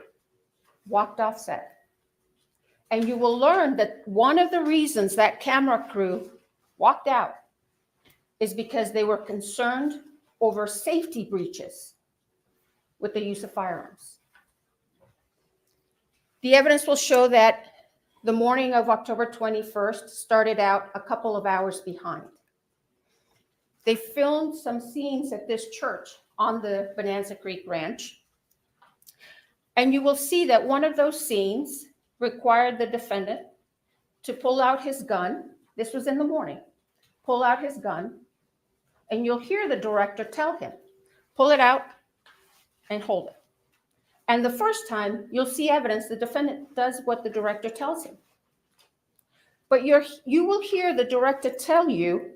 walked off set. And you will learn that one of the reasons that camera crew walked out is because they were concerned over safety breaches with the use of firearms. The evidence will show that the morning of October 21st started out a couple of hours behind. They filmed some scenes at this church on the Bonanza Creek Ranch. And you will see that one of those scenes required the defendant to pull out his gun. This was in the morning. Pull out his gun. And you'll hear the director tell him, pull it out and hold it. And the first time, you'll see evidence the defendant does what the director tells him. But you will hear the director tell you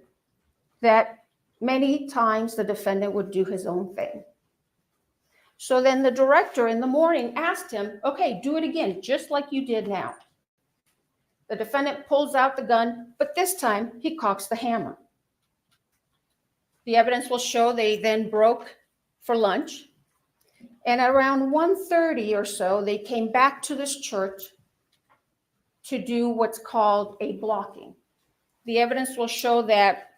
that many times the defendant would do his own thing. So then the director in the morning asked him, okay, do it again, just like you did now. The defendant pulls out the gun, but this time he cocks the hammer. The evidence will show they then broke for lunch. And around 1:30 or so, they came back to this church to do what's called a blocking. The evidence will show that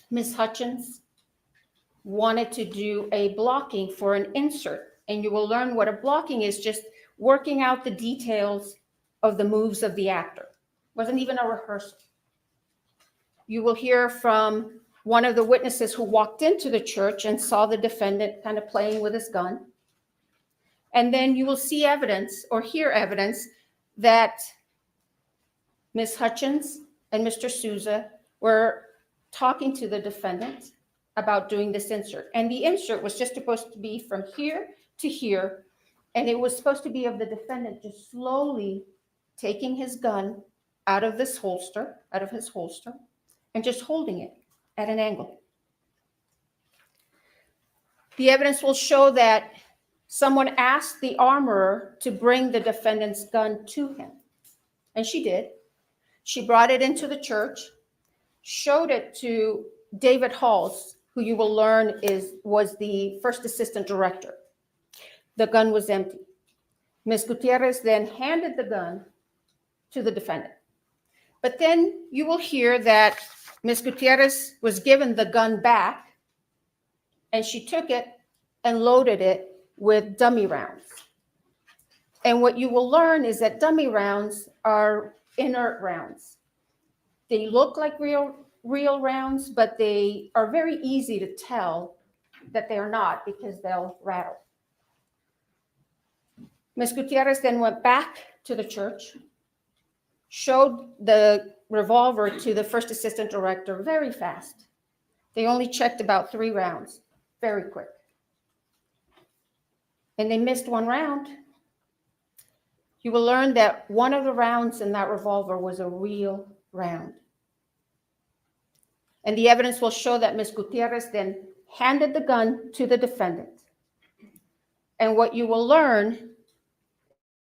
Ms. Hutchins wanted to do a blocking for an insert. And you will learn what a blocking is, just working out the details of the moves of the actor. It wasn't even a rehearsal. You will hear from one of the witnesses who walked into the church and saw the defendant kind of playing with his gun. And then you will see evidence or hear evidence that Ms. Hutchins and Mr. Souza were talking to the defendant about doing this insert. And the insert was just supposed to be from here to here. And it was supposed to be of the defendant just slowly taking his gun out of his holster, and just holding it at an angle. The evidence will show that someone asked the armorer to bring the defendant's gun to him. And she did. She brought it into the church, showed it to David Halls, who you will learn was the first assistant director. The gun was empty. Ms. Gutierrez then handed the gun to the defendant. But then you will hear that Ms. Gutierrez was given the gun back, and she took it and loaded it with dummy rounds. And what you will learn is that dummy rounds are inert rounds. They look like real rounds, but they are very easy to tell that they are not because they'll rattle. Ms. Gutierrez then went back to the church, showed the revolver to the first assistant director very fast. They only checked about 3 rounds, very quick. and they missed one round, you will learn that one of the rounds in that revolver was a real round. And the evidence will show that Ms. Gutierrez then handed the gun to the defendant. And what you will learn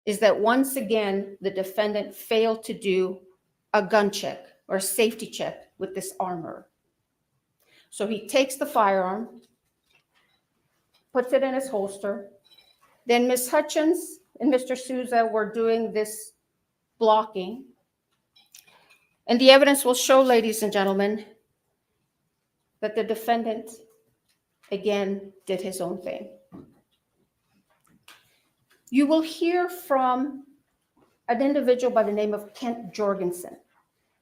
is that once again, the defendant failed to do a gun check or a safety check with this armor. So he takes the firearm, puts it in his holster. Then Ms. Hutchins and Mr. Souza were doing this blocking. And the evidence will show, ladies and gentlemen, that the defendant, again, did his own thing. You will hear from an individual by the name of Kent Jorgensen.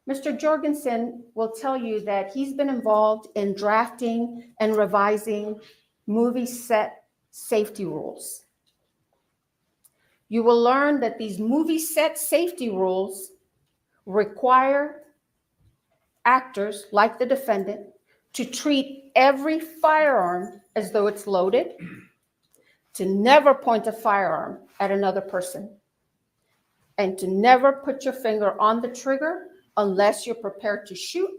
Mr. Jorgensen will tell you that he's been involved in drafting and revising movie set safety rules. You will learn that these movie set safety rules require actors, like the defendant, to treat every firearm as though it's loaded, to never point a firearm at another person, and to never put your finger on the trigger unless you're prepared to shoot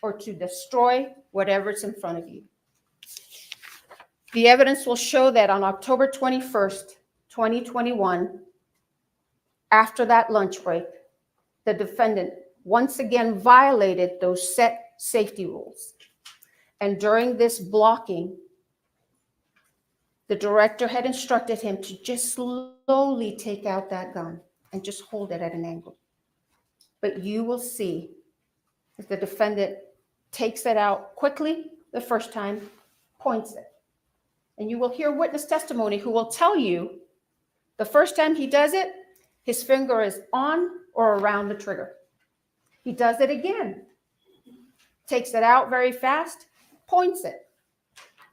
or to destroy whatever's in front of you. The evidence will show that on October 21st, 2021, after that lunch break, the defendant once again violated those set safety rules. And during this blocking, the director had instructed him to just slowly take out that gun and just hold it at an angle. But you will see that the defendant takes it out quickly the first time, points it. And you will hear witness testimony who will tell you the first time he does it, his finger is on or around the trigger. He does it again, takes it out very fast, points it.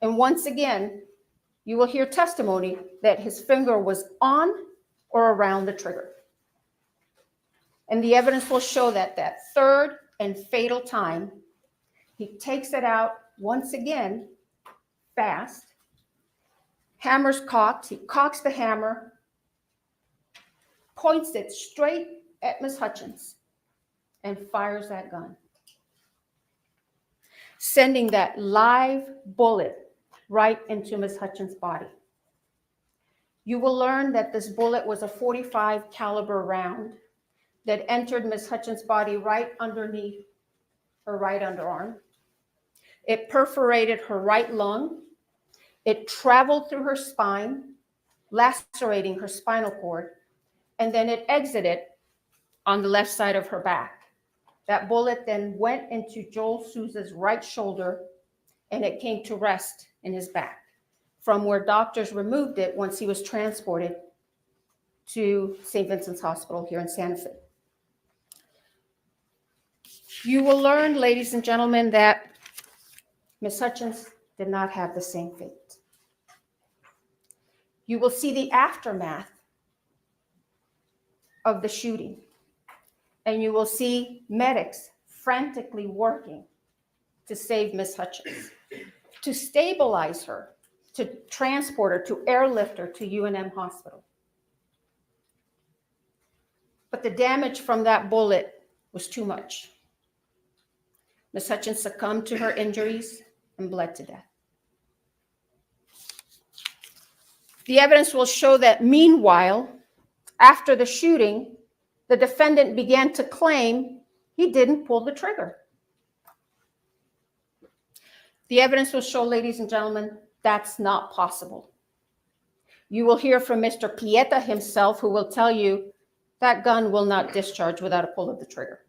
And once again, you will hear testimony that his finger was on or around the trigger. And the evidence will show that that third and fatal time, he takes it out once again, fast, hammer's cocked, he cocks the hammer, points it straight at Ms. Hutchins, and fires that gun, sending that live bullet right into Ms. Hutchins' body. You will learn that this bullet was a .45 caliber round that entered Ms. Hutchins' body right underneath her right underarm. It perforated her right lung. It traveled through her spine, lacerating her spinal cord, and then it exited on the left side of her back. That bullet then went into Joel Souza's right shoulder, and it came to rest in his back, from where doctors removed it once he was transported to St. Vincent's Hospital here in Santa Fe. You will learn, ladies and gentlemen, that Ms. Hutchins did not have the same fate. You will see the aftermath of the shooting, and you will see medics frantically working to save Ms. Hutchins, to stabilize her, to transport her, to airlift her to UNM Hospital. But the damage from that bullet was too much. Ms. Hutchins succumbed to her injuries and bled to death. The evidence will show that meanwhile, after the shooting, the defendant began to claim he didn't pull the trigger. The evidence will show, ladies and gentlemen, that's not possible. You will hear from Mr. Pieta himself, who will tell you that gun will not discharge without a pull of the trigger.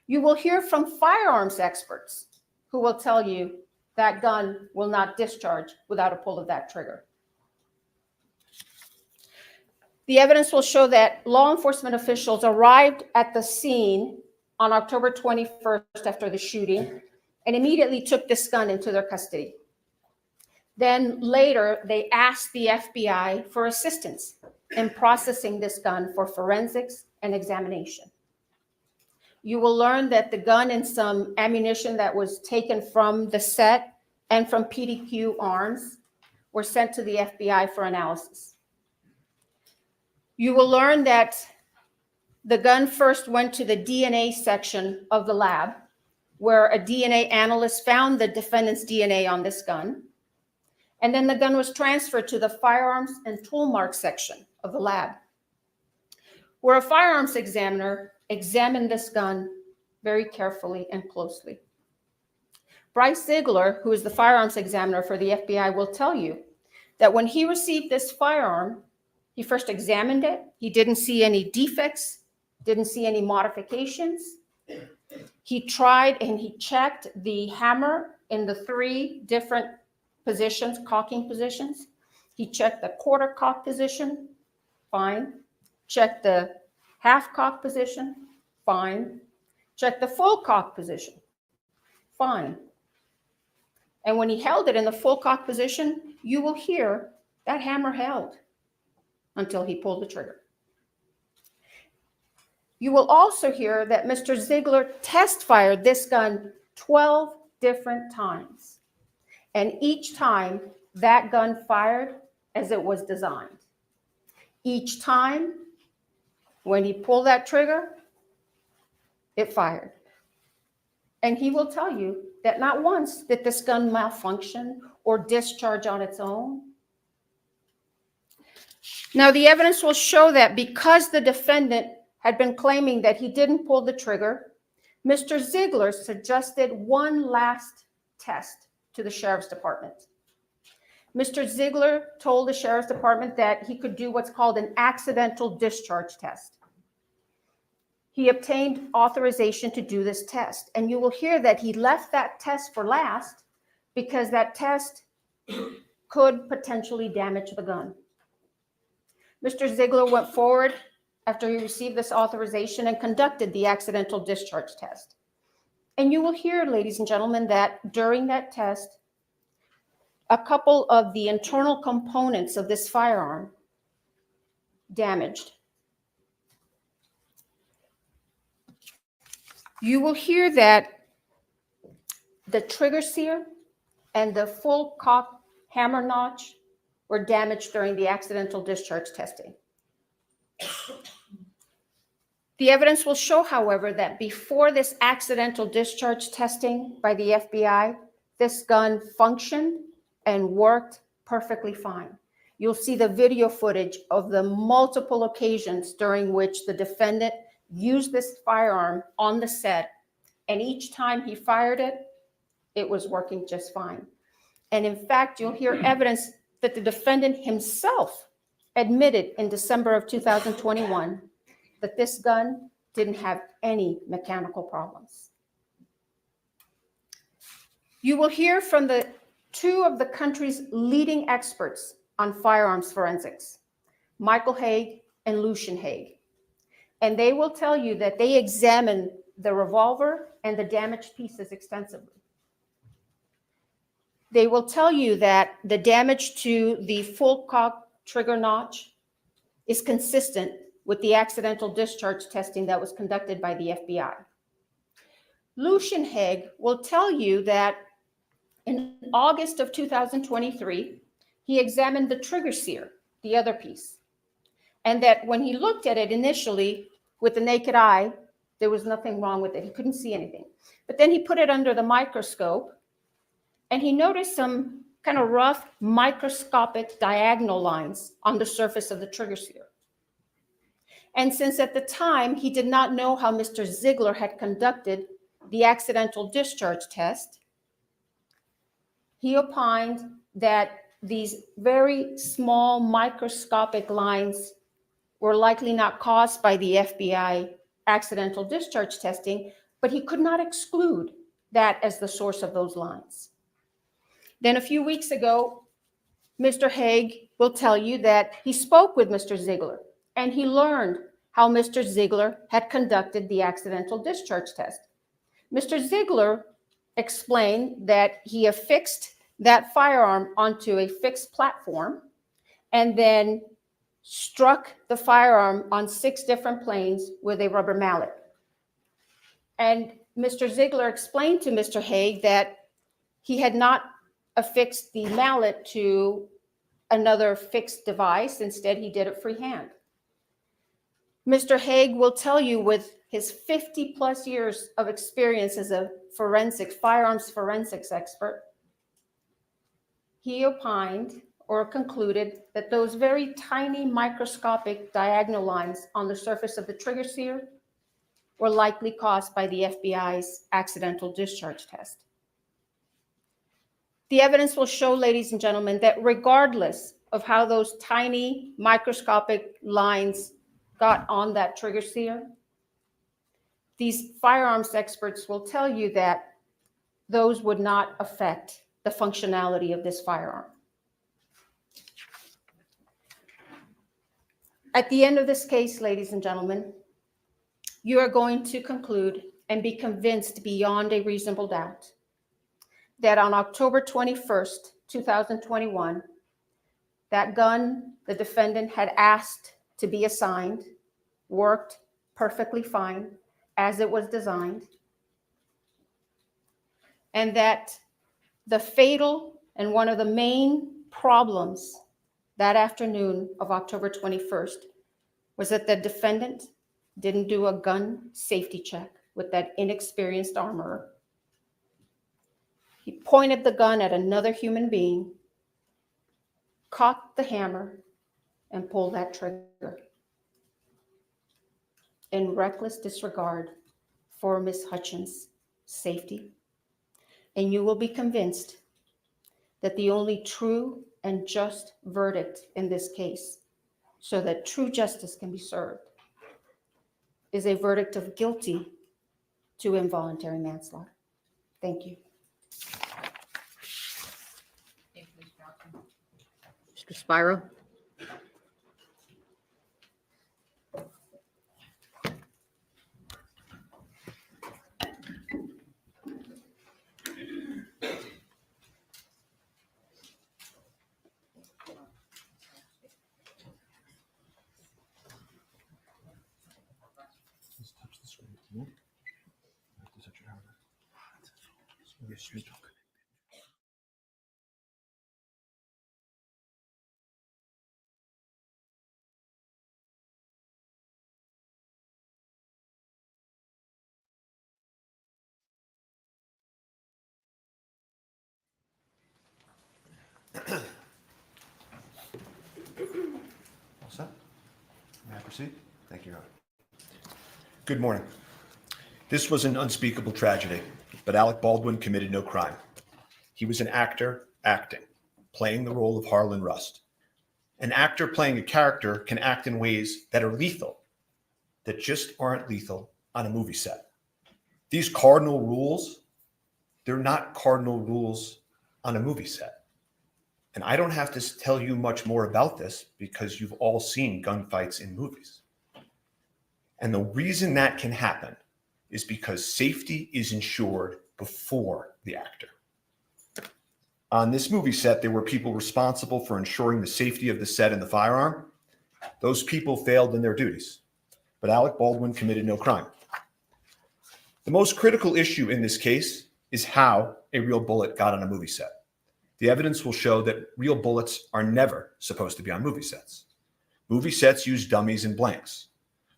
You will hear from firearms experts who will tell you that gun will not discharge without a pull of that trigger. The evidence will show that law enforcement officials arrived at the scene on October 21st after the shooting and immediately took this gun into their custody. Then later, they asked the FBI for assistance in processing this gun for forensics and examination. You will learn that the gun and some ammunition that was taken from the set and from PDQ arms were sent to the FBI for analysis. You will learn that the gun first went to the DNA section of the lab, where a DNA analyst found the defendant's DNA on this gun. And then the gun was transferred to the firearms and tool mark section of the lab, where a firearms examiner examined this gun very carefully and closely. Bryce Ziegler, who is the firearms examiner for the FBI, will tell you that when he received this firearm, he first examined it. He didn't see any defects, didn't see any modifications. He tried and he checked the hammer in the 3 different positions, cocking positions. He checked the quarter cock position, fine. Checked the half cock position, fine. Checked the full cock position, fine. And when he held it in the full cock position, you will hear that hammer held until he pulled the trigger. You will also hear that Mr. Ziegler test fired this gun 12 different times. And each time that gun fired as it was designed. Each time when he pulled that trigger, it fired. And he will tell you that not once did this gun malfunction or discharge on its own. Now, the evidence will show that because the defendant had been claiming that he didn't pull the trigger, Mr. Ziegler suggested one last test to the sheriff's department. Mr. Ziegler told the sheriff's department that he could do what's called an accidental discharge test. He obtained authorization to do this test, and you will hear that he left that test for last because that test could potentially damage the gun. Mr. Ziegler went forward after he received this authorization and conducted the accidental discharge test. And you will hear, ladies and gentlemen, that during that test, a couple of the internal components of this firearm damaged. You will hear that the trigger sear and the full cock hammer notch were damaged during the accidental discharge testing. The evidence will show, however, that before this accidental discharge testing by the FBI, this gun functioned and worked perfectly fine. You'll see the video footage of the multiple occasions during which the defendant used this firearm on the set, and each time he fired it, it was working just fine. And in fact, you'll hear evidence that the defendant himself admitted in December of 2021 that this gun didn't have any mechanical problems. You will hear from the 2 of the country's leading experts on firearms forensics, Michael Haig and Lucian Haig. And they will tell you that they examined the revolver and the damaged pieces extensively. They will tell you that the damage to the full cock trigger notch is consistent with the accidental discharge testing that was conducted by the FBI. Lucian Haig will tell you that in August of 2023, he examined the trigger sear, the other piece, and that when he looked at it initially with the naked eye, there was nothing wrong with it. He couldn't see anything. But then he put it under the microscope, and he noticed some kind of rough microscopic diagonal lines on the surface of the trigger sear. And since at the time he did not know how Mr. Ziegler had conducted the accidental discharge test, he opined that these very small microscopic lines were likely not caused by the FBI accidental discharge testing, but he could not exclude that as the source of those lines. Then a few weeks ago, Mr. Haig will tell you that he spoke with Mr. Ziegler and he learned how Mr. Ziegler had conducted the accidental discharge test. Mr. Ziegler explained that he affixed that firearm onto a fixed platform and then struck the firearm on 6 different planes with a rubber mallet. And Mr. Ziegler explained to Mr. Haig that he had not affixed the mallet to another fixed device. Instead, he did it freehand. Mr. Haig will tell you, with his 50-plus years of experience as a firearms forensics expert, he opined or concluded that those very tiny microscopic diagonal lines on the surface of the trigger sear were likely caused by the FBI's accidental discharge test. The evidence will show, ladies and gentlemen, that regardless of how those tiny microscopic lines got on that trigger sear, these firearms experts will tell you that those would not affect the functionality of this firearm. At the end of this case, ladies and gentlemen, you are going to conclude and be convinced beyond a reasonable doubt that on October 21st, 2021, that gun the defendant had asked to be assigned worked perfectly fine as it was designed, and that the fatal and one of the main problems that afternoon of October 21st was that the defendant didn't do a gun safety check with that inexperienced armorer. He pointed the gun at another human being, cocked the hammer, and pulled that trigger in reckless disregard for Ms. Hutchins' safety. And you will be convinced that the only true and just verdict in this case, so that true justice can be served, is a verdict of guilty to involuntary manslaughter. Thank you. Mr. Spiro? Just touch the screen. You have to touch your hammer. Yes, you talk. All set? May I proceed? Thank you, Your Honor. Good morning. This was an unspeakable tragedy, but Alec Baldwin committed no crime. He was an actor acting, playing the role of Harlan Rust. An actor playing a character can act in ways that are lethal, that just aren't lethal on a movie set. These cardinal rules, they're not cardinal rules on a movie set. And I don't have to tell you much more about this because you've all seen gunfights in movies. And the reason that can happen is because safety is ensured before the actor. On this movie set, there were people responsible for ensuring the safety of the set and the firearm. Those people failed in their duties, but Alec Baldwin committed no crime. The most critical issue in this case is how a real bullet got on a movie set. The evidence will show that real bullets are never supposed to be on movie sets. Movie sets use dummies and blanks.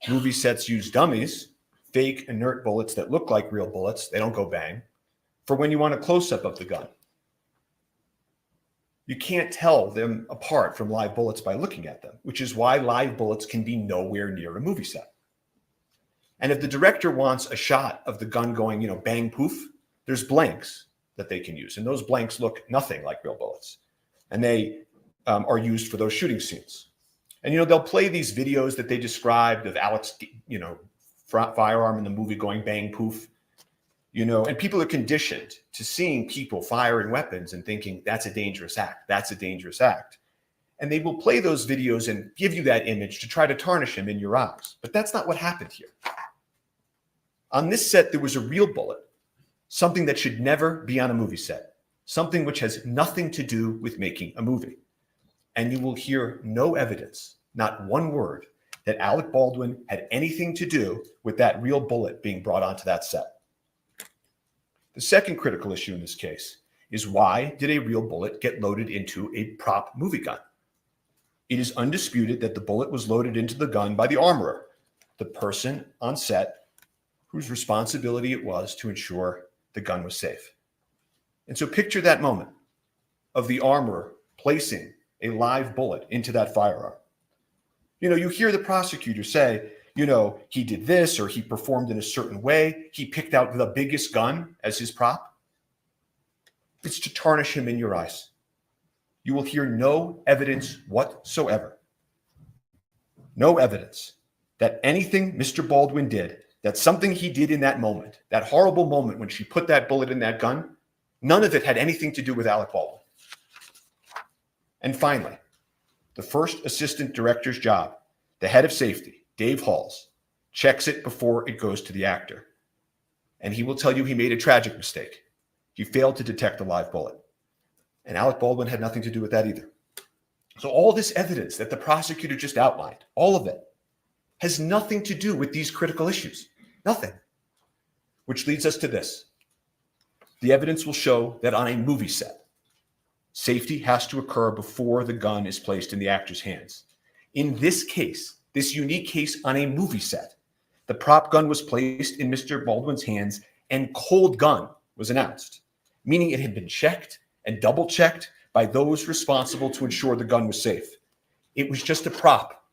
Movie sets use dummies, fake inert bullets that look like real bullets, they don't go bang, for when you want a close-up of the gun. You can't tell them apart from live bullets by looking at them, which is why live bullets can be nowhere near a movie set. And if the director wants a shot of the gun going, bang, poof, there's blanks that they can use. And those blanks look nothing like real bullets. And they are used for those shooting scenes. And, they'll play these videos that they described of Alec's, firearm in the movie going bang, poof, and people are conditioned to seeing people firing weapons and thinking that's a dangerous act. That's a dangerous act. And they will play those videos and give you that image to try to tarnish him in your eyes. But that's not what happened here. On this set, there was a real bullet, something that should never be on a movie set, something which has nothing to do with making a movie. And you will hear no evidence, not one word, that Alec Baldwin had anything to do with that real bullet being brought onto that set. The second critical issue in this case is, why did a real bullet get loaded into a prop movie gun? It is undisputed that the bullet was loaded into the gun by the armorer. the person on set whose responsibility it was to ensure the gun was safe. And so picture that moment of the armorer placing a live bullet into that firearm. You hear the prosecutor say, he did this or he performed in a certain way. He picked out the biggest gun as his prop. It's to tarnish him in your eyes. You will hear no evidence whatsoever. No evidence that anything Mr. Baldwin did, that something he did in that moment, that horrible moment when she put that bullet in that gun, none of it had anything to do with Alec Baldwin. And finally, the first assistant director's job, the head of safety, Dave Halls, checks it before it goes to the actor. And he will tell you he made a tragic mistake. He failed to detect a live bullet. And Alec Baldwin had nothing to do with that either. So all this evidence that the prosecutor just outlined, all of it, has nothing to do with these critical issues. Nothing. Which leads us to this. The evidence will show that on a movie set, safety has to occur before the gun is placed in the actor's hands. In this case, this unique case on a movie set, the prop gun was placed in Mr. Baldwin's hands and cold gun was announced, meaning it had been checked and double checked by those responsible to ensure the gun was safe. It was just a prop.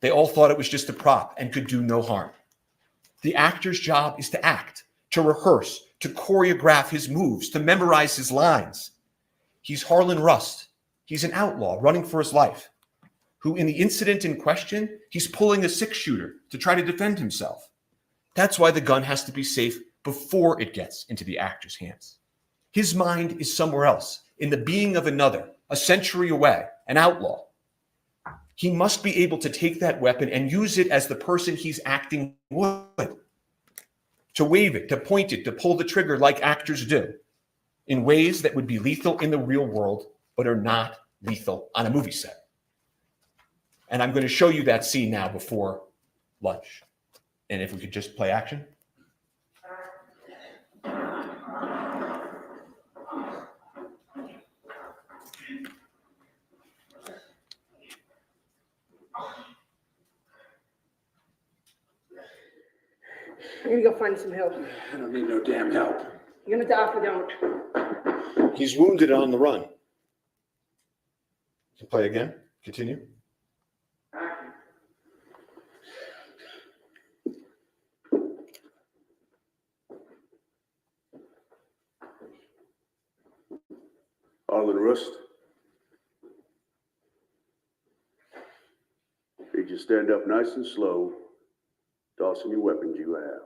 They all thought it was just a prop and could do no harm. The actor's job is to act, to rehearse, to choreograph his moves, to memorize his lines. He's Harlan Rust. He's an outlaw running for his life, who in the incident in question, he's pulling a six-shooter to try to defend himself. That's why the gun has to be safe before it gets into the actor's hands. His mind is somewhere else, in the being of another, a century away, an outlaw. He must be able to take that weapon and use it as the person he's acting would. To wave it, to point it, to pull the trigger like actors do, in ways that would be lethal in the real world, but are not lethal on a movie set. And I'm going to show you that scene now before lunch. And if we could just play action. I'm gonna go find some help. I don't need no damn help. You're gonna die if you don't. He's wounded and on the run. Play again. Continue. Harlan Rust. Need you stand up nice and slow, tossing your weapons you have.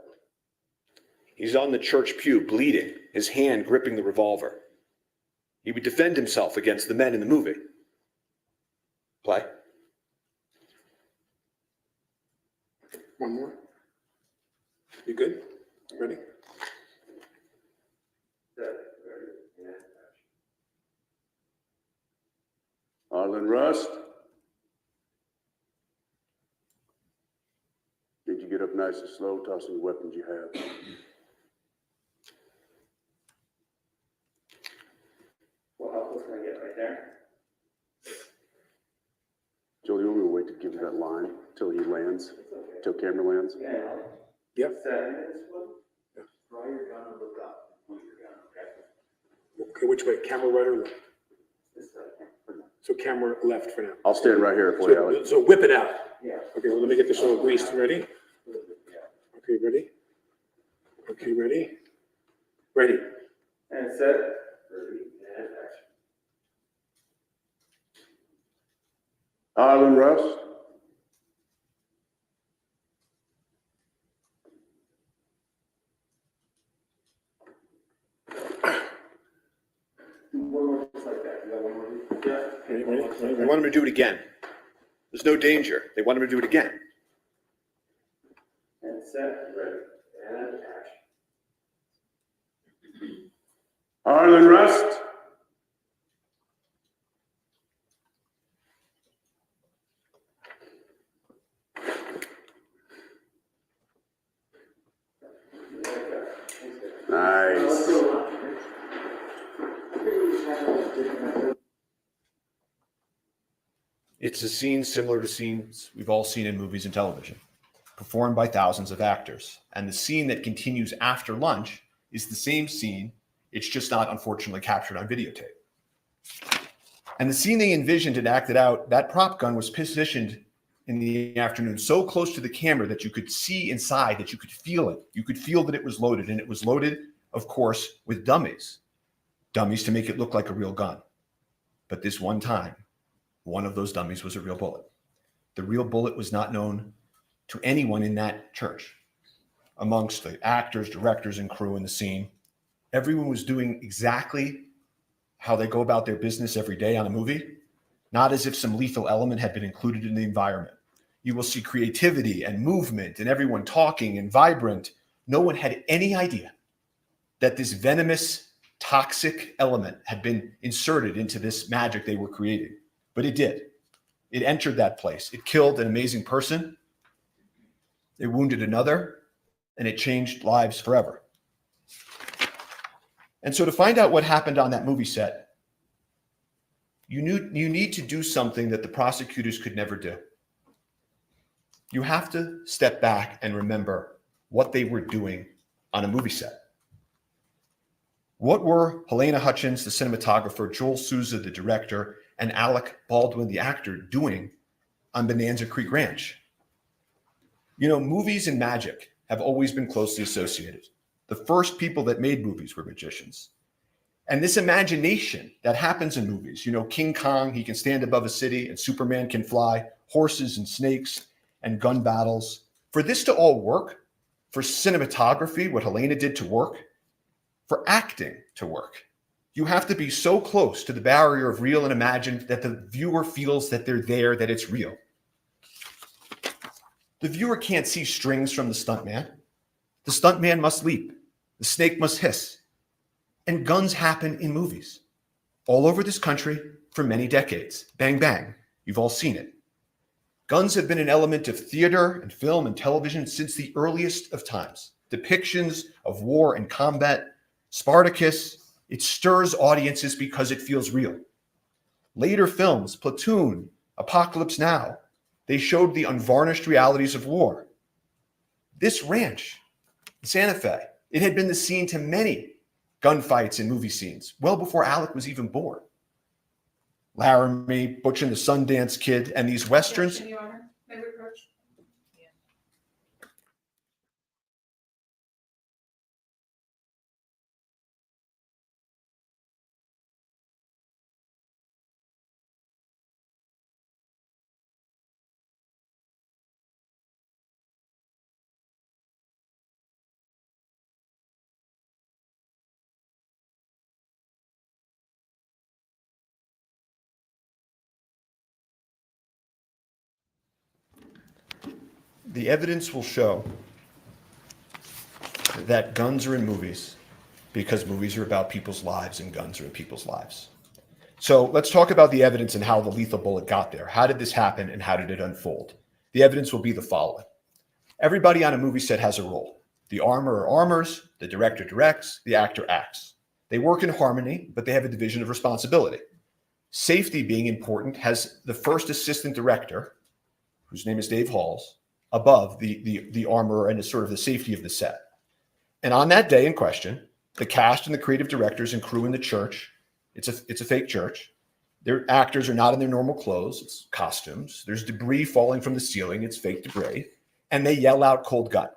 He's on the church pew, bleeding, his hand gripping the revolver. He would defend himself against the men in the movie. Play. One more. You good? Ready? Harlan Rust. Did you get up nice and slow, tossing the weapons you have? Well, how close can I get right there? Joel, you want me to wait to give you that line till he lands? Till camera lands? Yeah. Yep. 7 minutes, well, draw your gun and look up and point your gun, okay? Okay, which way? Camera right or left? This way. So camera left for now. I'll stand right here for you, Alec. So whip it out. Yeah. Okay, well, let me get this all greased. Ready? Yeah. Okay, ready? Okay, ready? Ready. And set, ready, and action. Harlan Rust. One more just like that. You got one more? Yeah. Ready, ready, ready, They ready. want him to do it again. There's no danger. They want him to do it again. And set, ready, and action. Harlan Rust. Nice. It's a scene similar to scenes we've all seen in movies and television. performed by thousands of actors. And the scene that continues after lunch is the same scene. It's just not, unfortunately, captured on videotape. And the scene they envisioned and acted out, that prop gun was positioned in the afternoon so close to the camera that you could see inside, that you could feel it. You could feel that it was loaded. And it was loaded, of course, with dummies. Dummies to make it look like a real gun. But this one time, one of those dummies was a real bullet. The real bullet was not known to anyone in that church. Amongst the actors, directors, and crew in the scene, everyone was doing exactly how they go about their business every day on a movie, not as if some lethal element had been included in the environment. You will see creativity and movement and everyone talking and vibrant. No one had any idea that this venomous, toxic element had been inserted into this magic they were creating. But it did. It entered that place. It killed an amazing person. It wounded another, and it changed lives forever. And so to find out what happened on that movie set, you need to do something that the prosecutors could never do. You have to step back and remember what they were doing on a movie set. What were Helena Hutchins, the cinematographer, Joel Souza, the director, and Alec Baldwin, the actor, doing on Bonanza Creek Ranch? You know, movies and magic have always been closely associated. The first people that made movies were magicians. And this imagination that happens in movies, you know, King Kong, he can stand above a city, and Superman can fly, horses and snakes and gun battles. For this to all work, for cinematography, what Helena did to work, for acting to work, you have to be so close to the barrier of real and imagined that the viewer feels that they're there, that it's real. The viewer can't see strings from the stuntman. The stuntman must leap. The snake must hiss. And guns happen in movies all over this country for many decades. Bang, bang. You've all seen it. Guns have been an element of theater and film and television since the earliest of times. Depictions of war and combat, Spartacus, it stirs audiences because it feels real. Later films, Platoon, Apocalypse Now, they showed the unvarnished realities of war. This ranch in Santa Fe, it had been the scene to many gunfights and movie scenes, well before Alec was even born. Laramie, Butch and the Sundance Kid, and these westerns. Your Honor, may we approach? The evidence will show that guns are in movies because movies are about people's lives and guns are in people's lives. So let's talk about the evidence and how the lethal bullet got there. How did this happen and how did it unfold? The evidence will be the following. Everybody on a movie set has a role. The armorer armors, the director directs, the actor acts. They work in harmony, but they have a division of responsibility. Safety being important has the first assistant director, whose name is Dave Halls, above the armorer and sort of the safety of the set. And on that day in question, the cast and the creative directors and crew in the church, it's a fake church. Their actors are not in their normal clothes. It's costumes. There's debris falling from the ceiling. It's fake debris. And they yell out cold gun.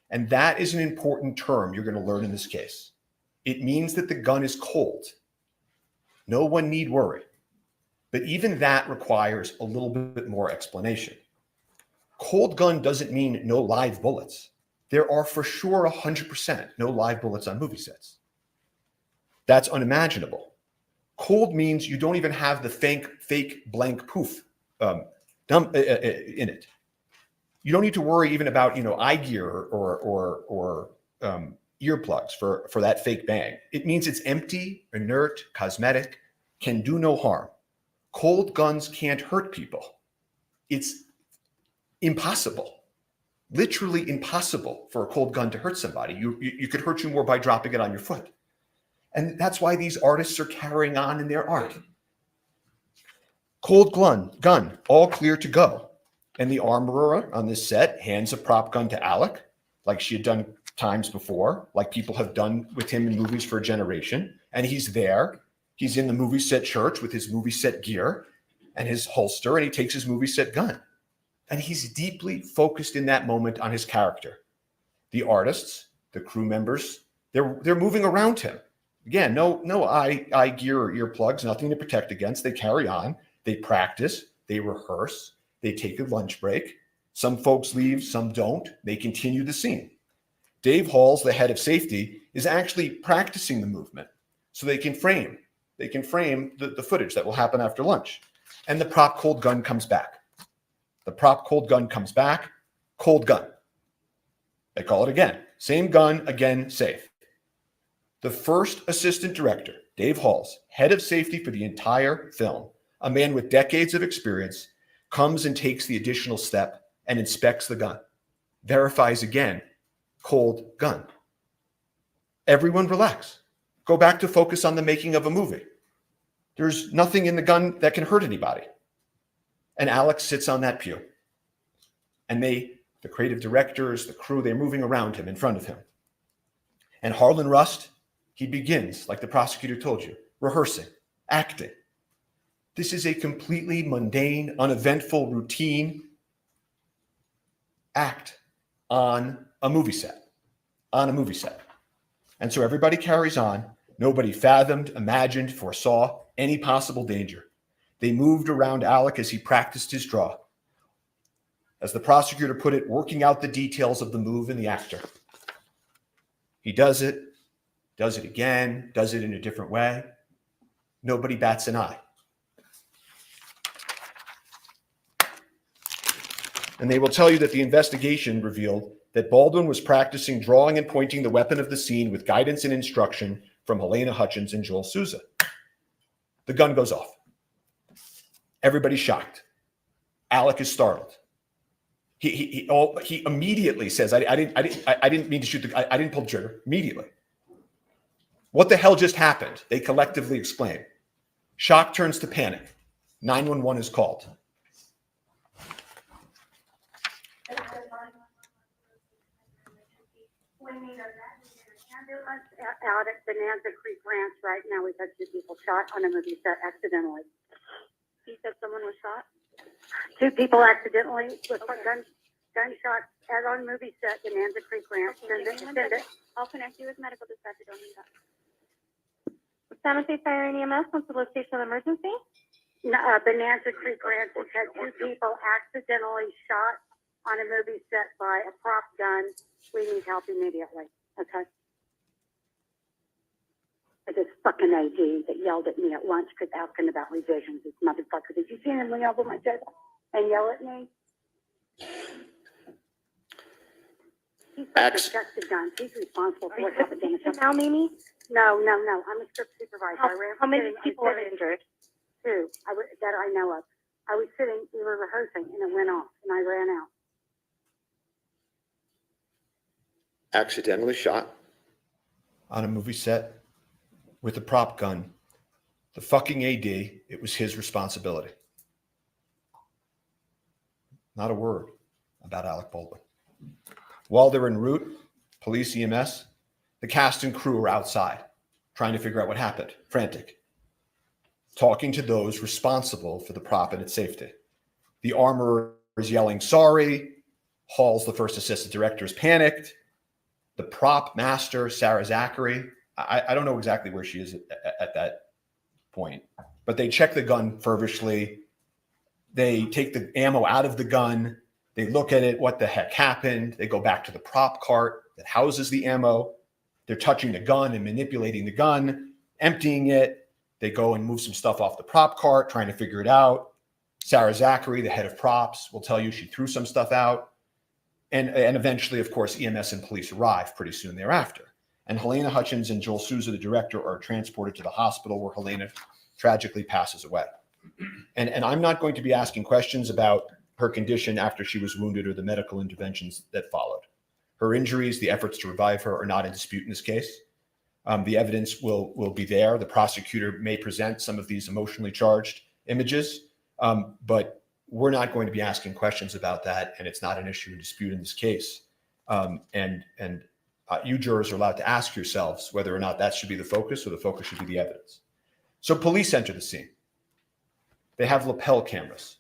And that is an important term you're going to learn in this case. It means that the gun is cold. No one need worry. But even that requires a little bit more explanation. Cold gun doesn't mean no live bullets. There are for sure 100% no live bullets on movie sets. That's unimaginable. Cold means you don't even have the fake blank poof in it. You don't need to worry even about eye gear or earplugs for that fake bang. It means it's empty, inert, cosmetic, can do no harm. Cold guns can't hurt people. It's impossible, literally impossible for a cold gun to hurt somebody. You could hurt you more by dropping it on your foot. And that's why these artists are carrying on in their art. Cold gun, all clear to go. And the armorer on this set hands a prop gun to Alec, like she had done times before, like people have done with him in movies for a generation. And he's there. He's in the movie set church with his movie set gear and his holster, and he takes his movie set gun. And he's deeply focused in that moment on his character. The artists, the crew members, they're moving around him. Again, no eye gear or earplugs, nothing to protect against. They carry on. They practice. They rehearse. They take a lunch break. Some folks leave, some don't. They continue the scene. Dave Halls, the head of safety, is actually practicing the movement so they can frame the footage that will happen after lunch. And the prop cold gun comes back. The prop cold gun comes back, cold gun. They call it again. Same gun, again, safe. The first assistant director, Dave Halls, head of safety for the entire film, a man with decades of experience, comes and takes the additional step and inspects the gun, verifies again, cold gun. Everyone relax. Go back to focus on the making of a movie. There's nothing in the gun that can hurt anybody. And Alex sits on that pew. And the creative directors, the crew, they're moving around him, in front of him. And Harlan Rust, he begins, like the prosecutor told you, rehearsing, acting. This is a completely mundane, uneventful, routine act on a movie set. And so everybody carries on. Nobody fathomed, imagined, foresaw any possible danger. They moved around Alec as he practiced his draw. As the prosecutor put it, working out the details of the move in the actor. He does it again, does it in a different way. Nobody bats an eye. And they will tell you that the investigation revealed that Baldwin was practicing drawing and pointing the weapon of the scene with guidance and instruction from Helena Hutchins and Joel Souza. The gun goes off. Everybody's shocked. Alec is startled. He immediately says, I didn't mean to shoot I didn't pull the trigger. Immediately. What the hell just happened? They collectively exclaim. Shock turns to panic. 911 is called. Out at Bonanza Creek Ranch right now. We've had 2 people shot on a movie set accidentally. He said someone was shot? 2 people accidentally with gunshots as on movie set, Bonanza Creek Ranch. Send it. I'll connect you with medical dispatch. Don't need that. San Jose Fire and EMS, what's the location of the emergency? No, Bonanza Creek Ranch has had 2 people accidentally shot on a movie set by a prop gun. We need help immediately. Okay. This fucking AD that yelled at me at lunch because asking about revisions. This motherfucker. Did you see him lean over my table and yell at me? He's disgusted guns. He's responsible for what happened in the now, Mimi? No. I'm a script supervisor. How many people are injured? 2 that I know of. I was sitting, we were rehearsing, and it went off, and I ran out. Accidentally shot on a movie set with a prop gun. The fucking AD, it was his responsibility. Not a word about Alec Baldwin. While they're en route, police, EMS, the cast and crew are outside trying to figure out what happened, frantic, talking to those responsible for the prop and its safety. The armorer is yelling, sorry. Halls, the first assistant director, is panicked. The prop master, Sarah Zachary, I don't know exactly where she is at that point, but they check the gun feverishly. They take the ammo out of the gun. They look at it. What the heck happened? They go back to the prop cart that houses the ammo. They're touching the gun and manipulating the gun, emptying it. They go and move some stuff off the prop cart, trying to figure it out. Sarah Zachary, the head of props, will tell you she threw some stuff out. And eventually, of course, EMS and police arrive pretty soon thereafter. And Helena Hutchins and Joel Souza, the director, are transported to the hospital where Helena tragically passes away. And I'm not going to be asking questions about her condition after she was wounded or the medical interventions that followed. Her injuries, the efforts to revive her, are not in dispute in this case. The evidence will be there. The prosecutor may present some of these emotionally charged images, but we're not going to be asking questions about that, and it's not an issue of dispute in this case. You jurors are allowed to ask yourselves whether or not that should be the focus or the focus should be the evidence. So police enter the scene. They have lapel cameras.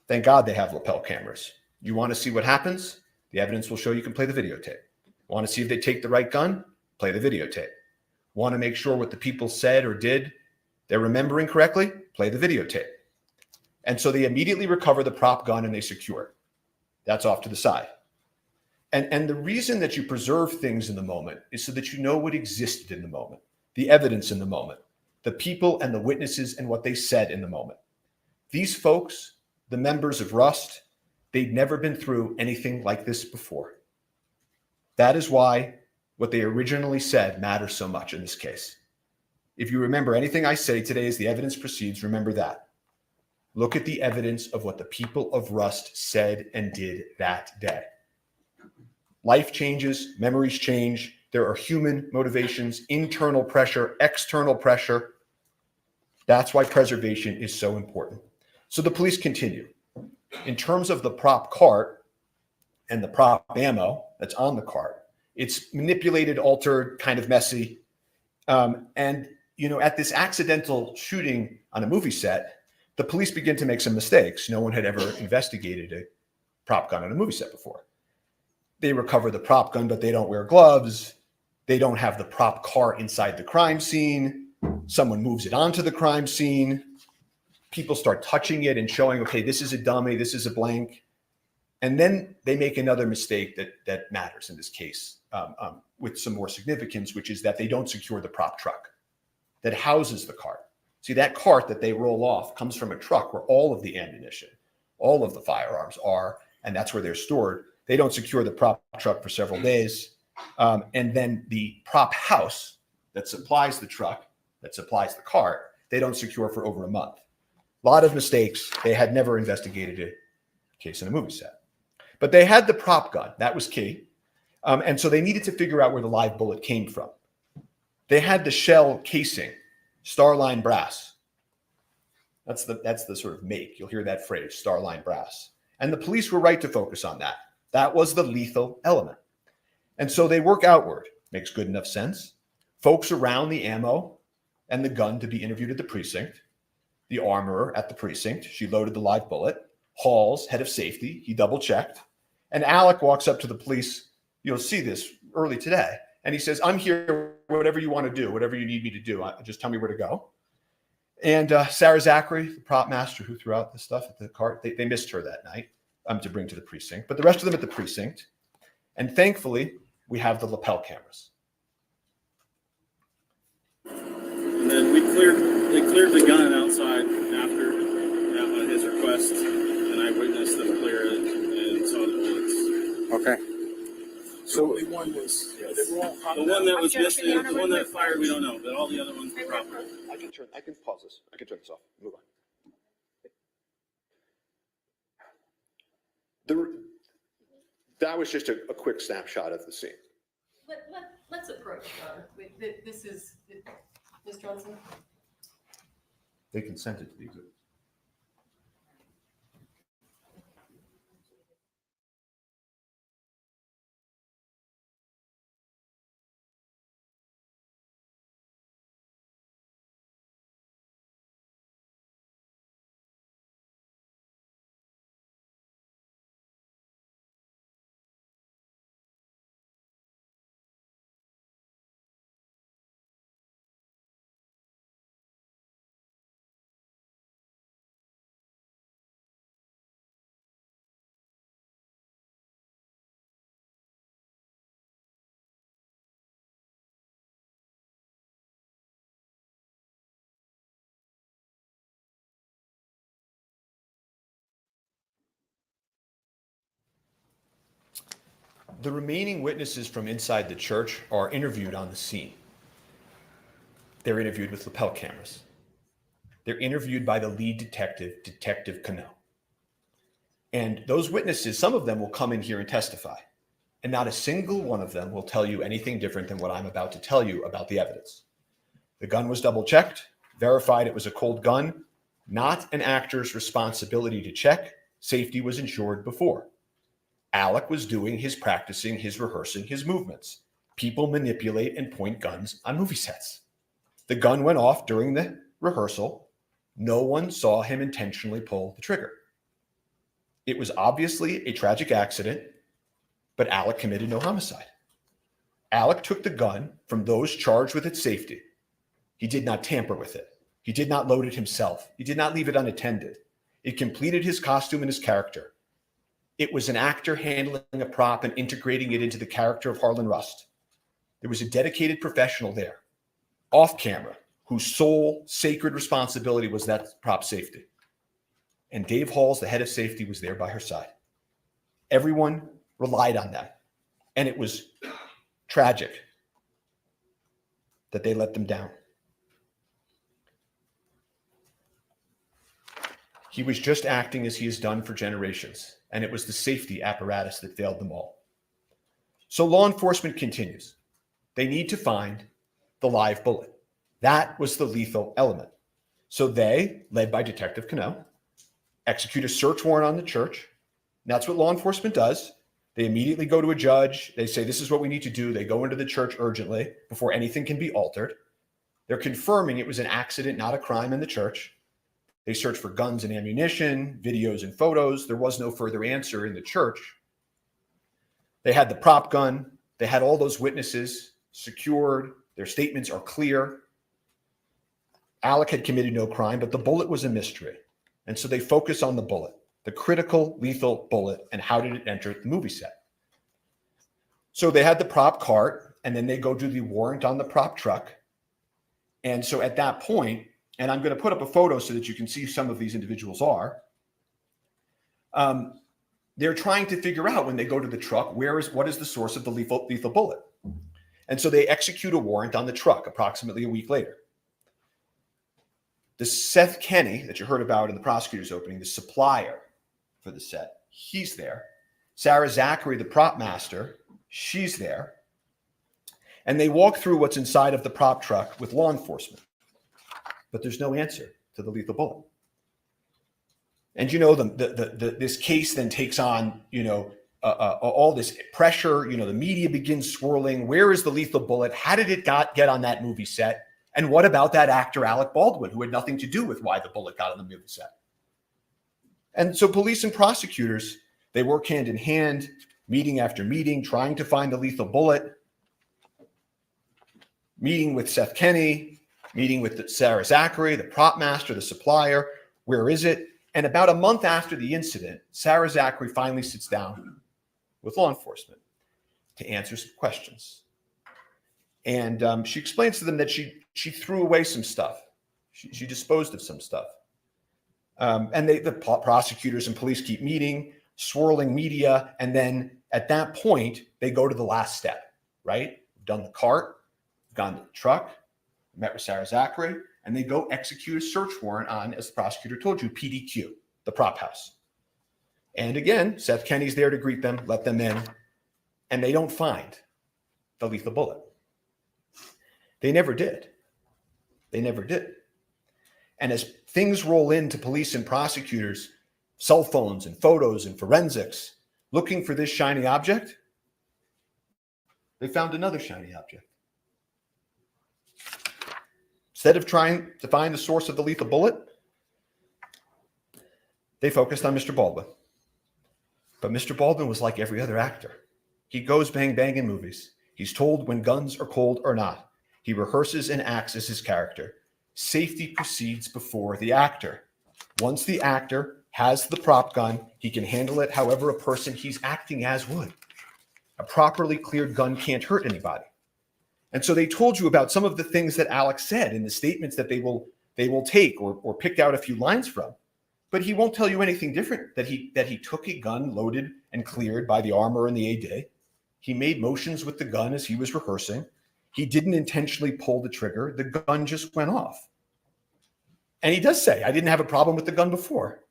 Thank God they have lapel cameras. You want to see what happens? The evidence will show you can play the videotape. Want to see if they take the right gun? Play the videotape. Want to make sure what the people said or did, they're remembering correctly? Play the videotape. And so they immediately recover the prop gun and they secure it. That's off to the side. And the reason that you preserve things in the moment is so that you know what existed in the moment, the evidence in the moment, the people and the witnesses and what they said in the moment. These folks, the members of Rust, they'd never been through anything like this before. That is why what they originally said matters so much in this case. If you remember anything I say today as the evidence proceeds, remember that. Look at the evidence of what the people of Rust said and did that day. Life changes, memories change. There are human motivations, internal pressure, external pressure. That's why preservation is so important. So the police continue. In terms of the prop cart and the prop ammo that's on the cart, it's manipulated, altered, kind of messy. And, you know, at this accidental shooting on a movie set, the police begin to make some mistakes. No one had ever investigated a prop gun on a movie set before. They recover the prop gun, but they don't wear gloves. They don't have the prop cart inside the crime scene. Someone moves it onto the crime scene. People start touching it and showing, okay, this is a dummy, this is a blank. And then they make another mistake that matters in this case with some more significance, which is that they don't secure the prop truck that houses the cart. See, that cart that they roll off comes from a truck where all of the ammunition, all of the firearms are, and that's where they're stored. They don't secure the prop truck for several days. And then the prop house that supplies the truck, that supplies the cart, they don't secure for over a month. A lot of mistakes. They had never investigated a case in a movie set. But they had the prop gun. That was key. And so they needed to figure out where the live bullet came from. They had the shell casing, Starline brass. That's the sort of make. You'll hear that phrase, Starline brass. And the police were right to focus on that. That was the lethal element. And so they work outward. Makes good enough sense. Folks around the ammo and the gun to be interviewed at the precinct. The armorer at the precinct. She loaded the live bullet. Halls, head of safety, he double-checked. And Alec walks up to the police. You'll see this early today. And he says, I'm here, whatever you want to do, whatever you need me to do. Just tell me where to go. And Sarah Zachary, the prop master who threw out the stuff at the cart, they missed her that night to bring to the precinct. But the rest of them at the precinct. And thankfully, we have the lapel cameras. And then they cleared the gun outside after on his request, and I witnessed them clear it and saw the bullets. Okay. So the one was, they were all The one that was missing, the one that fired, we don't know, but all the other ones were proper. I can pause this. I can turn this off. Move on. That was just a quick snapshot of the scene. Let's approach John. This is, Ms. Johnson. They consented to the exhibit. The remaining witnesses from inside the church are interviewed on the scene. They're interviewed with lapel cameras. They're interviewed by the lead detective, Detective Cano. And those witnesses, some of them will come in here and testify. And not a single one of them will tell you anything different than what I'm about to tell you about the evidence. The gun was double checked, verified it was a cold gun. not an actor's responsibility to check. Safety was ensured before. Alec was doing his practicing, his rehearsing, his movements. People manipulate and point guns on movie sets. The gun went off during the rehearsal. No one saw him intentionally pull the trigger. It was obviously a tragic accident, but Alec committed no homicide. Alec took the gun from those charged with its safety. He did not tamper with it. He did not load it himself. He did not leave it unattended. It completed his costume and his character. It was an actor handling a prop and integrating it into the character of Harlan Rust. There was a dedicated professional there, off camera, whose sole sacred responsibility was that prop safety. And Dave Halls, the head of safety, was there by her side. Everyone relied on that. And it was tragic that they let them down. He was just acting as he has done for generations, and it was the safety apparatus that failed them all. So law enforcement continues. They need to find the live bullet. That was the lethal element. So they, led by Detective Cano, execute a search warrant on the church. And that's what law enforcement does. They immediately go to a judge. They say, this is what we need to do. They go into the church urgently before anything can be altered. They're confirming it was an accident, not a crime in the church. They search for guns and ammunition, videos and photos. There was no further answer in the church. They had the prop gun. They had all those witnesses secured. Their statements are clear. Alec had committed no crime, but the bullet was a mystery. And so they focus on the bullet, the critical lethal bullet, and how did it enter the movie set. So they had the prop cart, and then they go do the warrant on the prop truck. And so at that point, and I'm going to put up a photo so that you can see who some of these individuals are. They're trying to figure out when they go to the truck, what is the source of the lethal bullet? And so they execute a warrant on the truck approximately a week later. The Seth Kenny that you heard about in the prosecutor's opening, the supplier for the set, he's there. Sarah Zachary, the prop master, she's there. And they walk through what's inside of the prop truck with law enforcement. But there's no answer to the lethal bullet. And this case then takes on, all this pressure. The media begins swirling. Where is the lethal bullet? How did it get on that movie set? And what about that actor, Alec Baldwin, who had nothing to do with why the bullet got on the movie set? And so police and prosecutors, they work hand in hand, meeting after meeting, trying to find the lethal bullet, meeting with Seth Kenny, meeting with Sarah Zachary, the prop master, the supplier. Where is it? And about a month after the incident, Sarah Zachary finally sits down with law enforcement to answer some questions. And she explains to them that she threw away some stuff. She disposed of some stuff. And the prosecutors and police keep meeting, swirling media. And then at that point, they go to the last step, right? We've done the cart, we've gone to the truck, met with Sarah Zachary, and they go execute a search warrant on, as the prosecutor told you, PDQ, the prop house. And again, Seth Kenny's there to greet them, let them in, and they don't find the lethal bullet. They never did. They never did. And as things roll into police and prosecutors, cell phones and photos and forensics, looking for this shiny object, they found another shiny object. Instead of trying to find the source of the lethal bullet, they focused on Mr. Baldwin. But Mr. Baldwin was like every other actor. He goes bang bang in movies. He's told when guns are cold or not. He rehearses and acts as his character. Safety proceeds before the actor. Once the actor has the prop gun, he can handle it however a person he's acting as would. A properly cleared gun can't hurt anybody. And so they told you about some of the things that Alex said in the statements that they will take or pick out a few lines from. But he won't tell you anything different, that he took a gun loaded and cleared by the armor and the AD. He made motions with the gun as he was rehearsing. He didn't intentionally pull the trigger. The gun just went off. And he does say, I didn't have a problem with the gun before.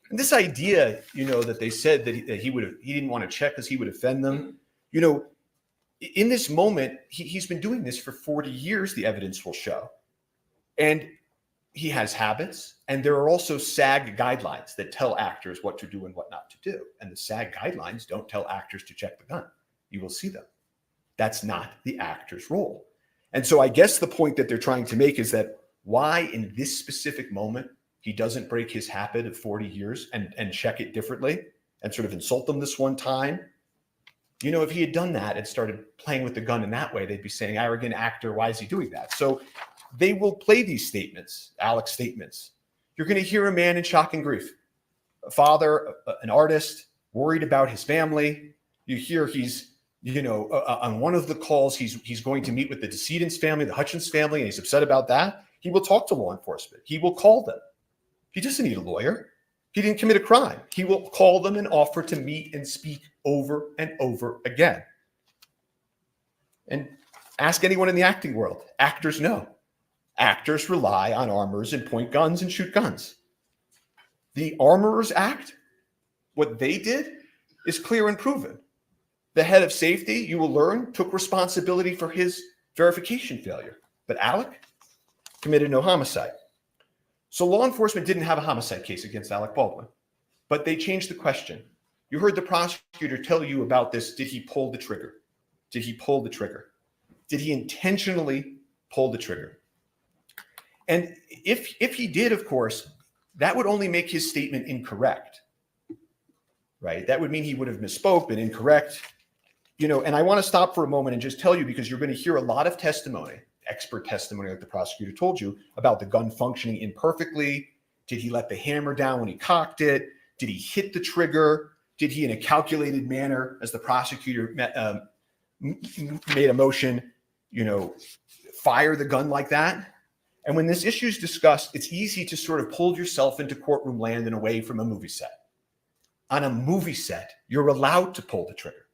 And this idea, that they said that he didn't want to check because he would offend them, in this moment, he's been doing this for 40 years, the evidence will show. And he has habits, and there are also SAG guidelines that tell actors what to do and what not to do. And the SAG guidelines don't tell actors to check the gun. You will see them. That's not the actor's role. And so I guess the point that they're trying to make is that why in this specific moment he doesn't break his habit of 40 years and check it differently and sort of insult them this one time. You know, if he had done that and started playing with the gun in that way, they'd be saying, arrogant actor, why is he doing that? So they will play these statements, Alec's statements. You're going to hear a man in shock and grief, a father, an artist, worried about his family. You hear he's, you know, on one of the calls, he's going to meet with the decedent's family, the Hutchins family, and he's upset about that. He will talk to law enforcement. He will call them. He doesn't need a lawyer. He didn't commit a crime. He will call them and offer to meet and speak over and over again. And ask anyone in the acting world. Actors know. Actors rely on armorers and point guns and shoot guns. The Armorers Act, what they did is clear and proven. The head of safety, you will learn, took responsibility for his verification failure. But Alec committed no homicide. So law enforcement didn't have a homicide case against Alec Baldwin, but they changed the question. You heard the prosecutor tell you about this. Did he pull the trigger? Did he pull the trigger? Did he intentionally pull the trigger? And if he did, of course, that would only make his statement incorrect, right? That would mean he would have misspoke, been incorrect. You know, and I want to stop for a moment and just tell you, because you're going to hear a lot of testimony, expert testimony, like the prosecutor told you, about the gun functioning imperfectly. Did he let the hammer down when he cocked it? Did he hit the trigger? Did he, in a calculated manner, as the prosecutor made a motion, you know, fire the gun like that? And when this issue is discussed, it's easy to sort of pull yourself into courtroom land and away from a movie set. On a movie set, you're allowed to pull the trigger.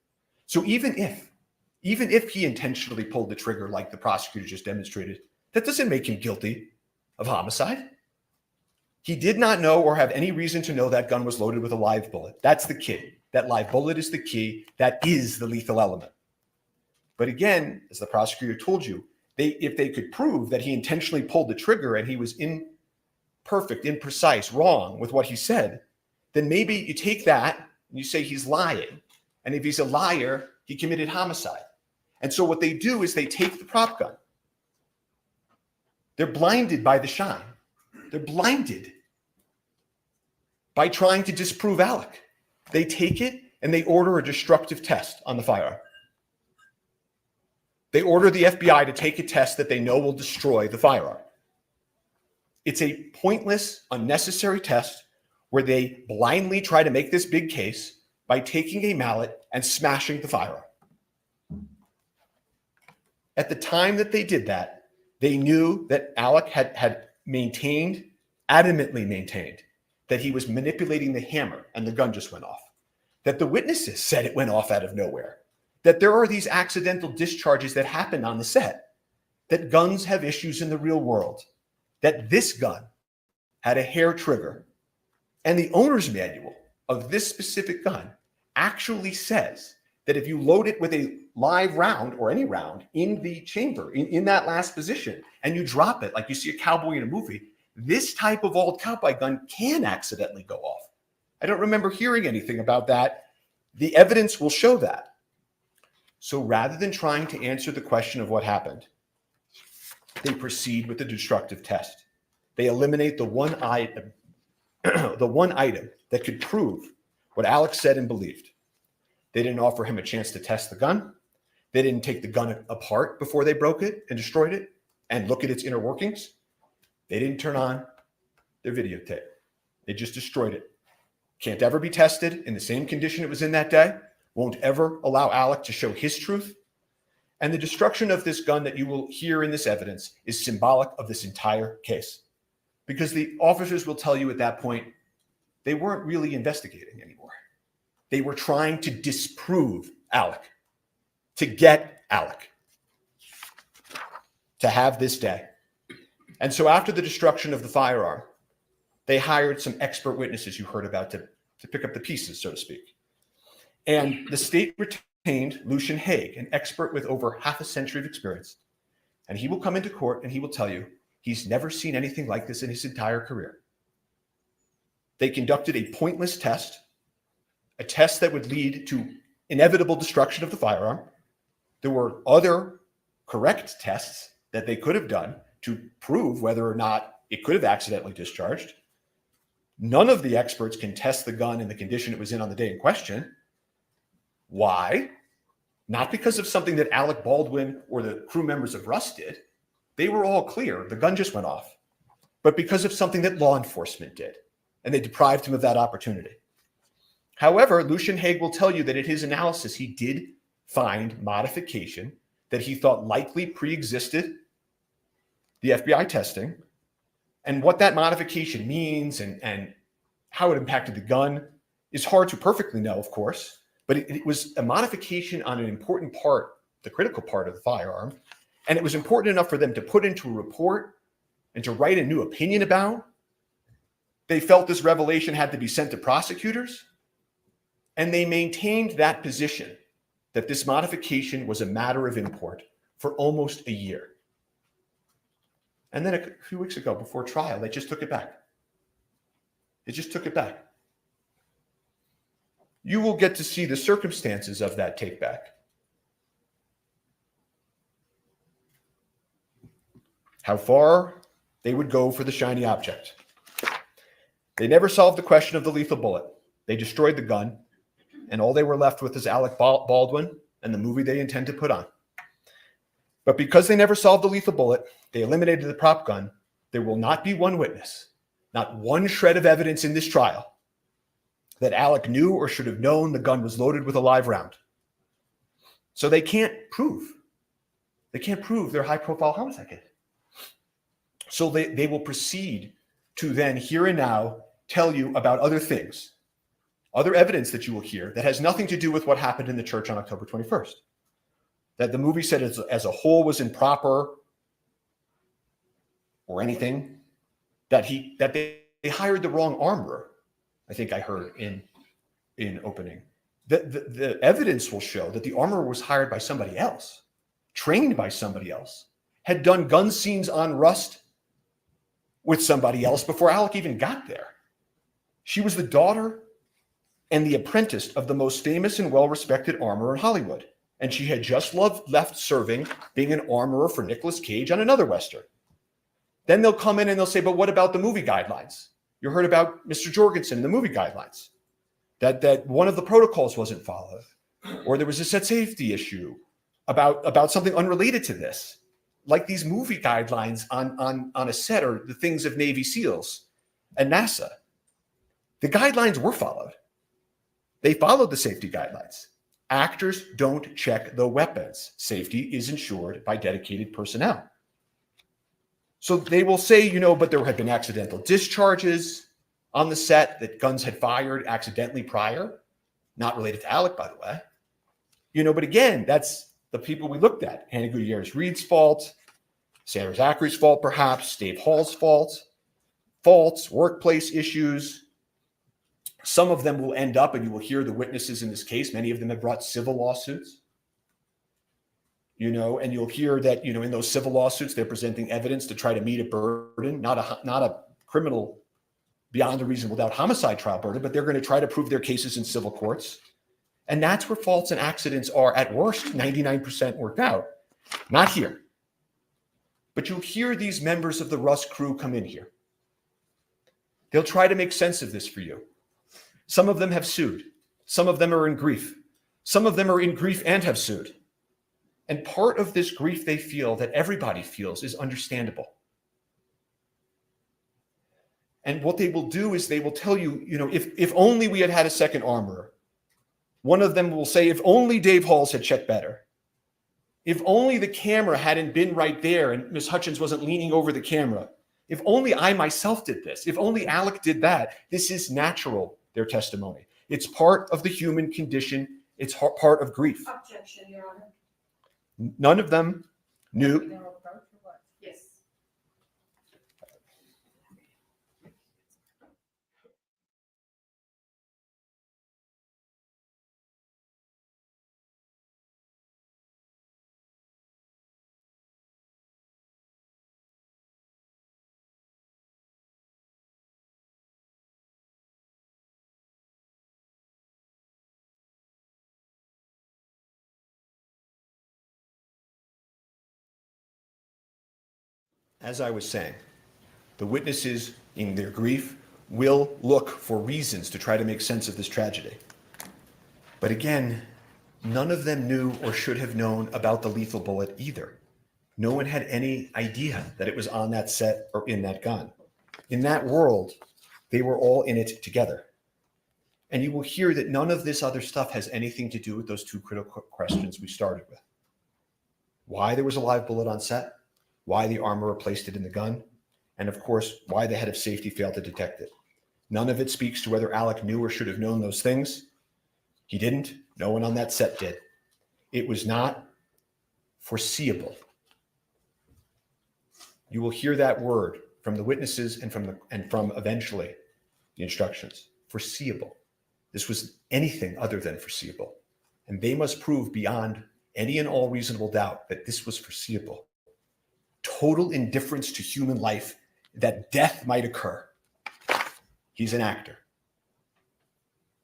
So even if he intentionally pulled the trigger like the prosecutor just demonstrated, that doesn't make him guilty of homicide. He did not know or have any reason to know that gun was loaded with a live bullet. That's the key. That live bullet is the key. That is the lethal element. But again, as the prosecutor told you, if they could prove that he intentionally pulled the trigger and he was imperfect, imprecise, wrong with what he said, then maybe you take that and you say he's lying. And if he's a liar, he committed homicide. And so what they do is they take the prop gun. They're blinded by the shine. They're blinded by trying to disprove Alec. They take it and they order a destructive test on the firearm. They order the FBI to take a test that they know will destroy the firearm. It's a pointless, unnecessary test where they blindly try to make this big case by taking a mallet and smashing the firearm. At the time that they did that, they knew that Alec had adamantly maintained, that he was manipulating the hammer and the gun just went off. That the witnesses said it went off out of nowhere. That there are these accidental discharges that happen on the set. That guns have issues in the real world. That this gun had a hair trigger. And the owner's manual of this specific gun actually says that if you load it with a live round or any round in the chamber, in that last position, and you drop it like you see a cowboy in a movie, this type of old cowboy gun can accidentally go off. I don't remember hearing anything about that. The evidence will show that. So rather than trying to answer the question of what happened, they proceed with the destructive test. They eliminate the one item that could prove what Alex said and believed. They didn't offer him a chance to test the gun. They didn't take the gun apart before they broke it and destroyed it and look at its inner workings. They didn't turn on their videotape. They just destroyed it. Can't ever be tested in the same condition it was in that day. Won't ever allow Alec to show his truth. And the destruction of this gun that you will hear in this evidence is symbolic of this entire case. Because the officers will tell you at that point, they weren't really investigating anymore. They were trying to disprove Alec, to get Alec, to have this day. And so after the destruction of the firearm, they hired some expert witnesses you heard about to pick up the pieces, so to speak. And the state retained Lucian Haig, an expert with over half a century of experience. And he will come into court and he will tell you He's never seen anything like this in his entire career. They conducted a pointless test, a test that would lead to inevitable destruction of the firearm. There were other correct tests that they could have done to prove whether or not it could have accidentally discharged. None of the experts can test the gun in the condition it was in on the day in question. Why? Not because of something that Alec Baldwin or the crew members of Rust did. They were all clear. The gun just went off. But because of something that law enforcement did. And they deprived him of that opportunity. However, Lucian Haig will tell you that in his analysis, he did find modification that he thought likely pre-existed the FBI testing. And what that modification means and how it impacted the gun is hard to perfectly know, of course. But it was a modification on an important part, the critical part of the firearm. And it was important enough for them to put into a report and to write a new opinion about. They felt this revelation had to be sent to prosecutors. And they maintained that position, that this modification was a matter of import for almost a year. And then a few weeks ago, before trial, they just took it back. They just took it back. You will get to see the circumstances of that take back. How far they would go for the shiny object. They never solved the question of the lethal bullet. They destroyed the gun, and all they were left with is Alec Baldwin and the movie they intend to put on. But because they never solved the lethal bullet, they eliminated the prop gun. There will not be one witness, not one shred of evidence in this trial that Alec knew or should have known the gun was loaded with a live round. So they can't prove their high-profile homicide case. So they will proceed to then here and now tell you about other things, other evidence that you will hear that has nothing to do with what happened in the church on October 21st. That the movie set as a whole was improper or anything, that they hired the wrong armorer. I think I heard in opening. The evidence will show that the armorer was hired by somebody else, trained by somebody else, had done gun scenes on Rust with somebody else before Alec even got there. She was the daughter and the apprentice of the most famous and well-respected armorer in Hollywood. And she had just left serving, being an armorer for Nicolas Cage on another Western. Then they'll come in and they'll say, but what about the movie guidelines? You heard about Mr. Jorgensen and the movie guidelines, that one of the protocols wasn't followed, or there was a set safety issue about something unrelated to this, like these movie guidelines on a set or the things of Navy SEALs and NASA. The guidelines were followed. They followed the safety guidelines. Actors don't check the weapons. Safety is ensured by dedicated personnel. So they will say, but there had been accidental discharges on the set, that guns had fired accidentally prior, not related to Alec, by the way. But again, that's the people we looked at. Hannah Gutierrez-Reed's fault, Sarah Zachary's fault, perhaps, Dave Hall's faults, workplace issues. Some of them will end up, and you will hear the witnesses in this case, many of them have brought civil lawsuits. And you'll hear that, in those civil lawsuits, they're presenting evidence to try to meet a burden, not a criminal beyond a reasonable doubt homicide trial burden, but they're going to try to prove their cases in civil courts. And that's where faults and accidents are at worst 99% worked out. Not here. But you'll hear these members of the Rust crew come in here. They'll try to make sense of this for you. Some of them have sued. Some of them are in grief. Some of them are in grief and have sued. And part of this grief they feel, that everybody feels, is understandable. And what they will do is they will tell you, if only we had had a second armorer. One of them will say, if only Dave Halls had checked better. If only the camera hadn't been right there and Ms. Hutchins wasn't leaning over the camera. If only I myself did this. If only Alec did that. This is natural, their testimony. It's part of the human condition. It's part of grief. Objection, Your Honor. None of them knew. Yes. As I was saying, the witnesses, in their grief, will look for reasons to try to make sense of this tragedy. But again, none of them knew or should have known about the lethal bullet either. No one had any idea that it was on that set or in that gun. In that world, they were all in it together. And you will hear that none of this other stuff has anything to do with those two critical questions we started with. Why there was a live bullet on set, why the armorer placed it in the gun, and of course, why the head of safety failed to detect it. None of it speaks to whether Alec knew or should have known those things. He didn't. No one on that set did. It was not foreseeable. You will hear that word from the witnesses and from eventually the instructions. Foreseeable. This was anything other than foreseeable. And they must prove beyond any and all reasonable doubt that this was foreseeable. Total indifference to human life, that death might occur. He's an actor.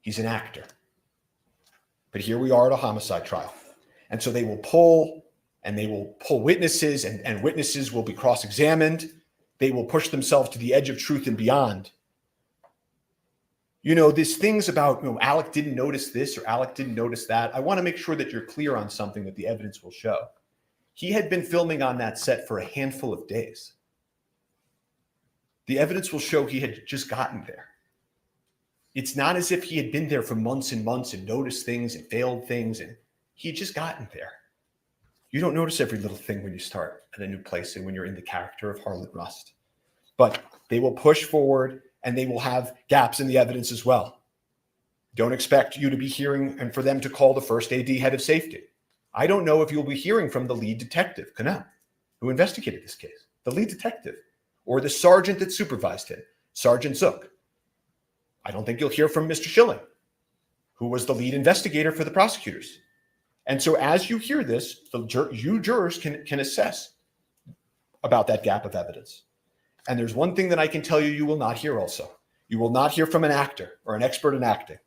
He's an actor. But here we are at a homicide trial. And so they will pull witnesses, and witnesses will be cross-examined. They will push themselves to the edge of truth and beyond. You know, these things about, Alec didn't notice this or Alec didn't notice that. I want to make sure that you're clear on something that the evidence will show. He had been filming on that set for a handful of days. The evidence will show he had just gotten there. It's not as if he had been there for months and months and noticed things and failed things, and he had just gotten there. You don't notice every little thing when you start at a new place and when you're in the character of Harlan Rust. But they will push forward, and they will have gaps in the evidence as well. Don't expect you to be hearing and for them to call the first AD head of safety. I don't know if you'll be hearing from the lead detective, Cannell, who investigated this case, the lead detective, or the sergeant that supervised him, Sergeant Zook. I don't think you'll hear from Mr. Schilling, who was the lead investigator for the prosecutors. And so as you hear this, you jurors can assess about that gap of evidence. And there's one thing that I can tell you you will not hear also. You will not hear from an actor or an expert in acting.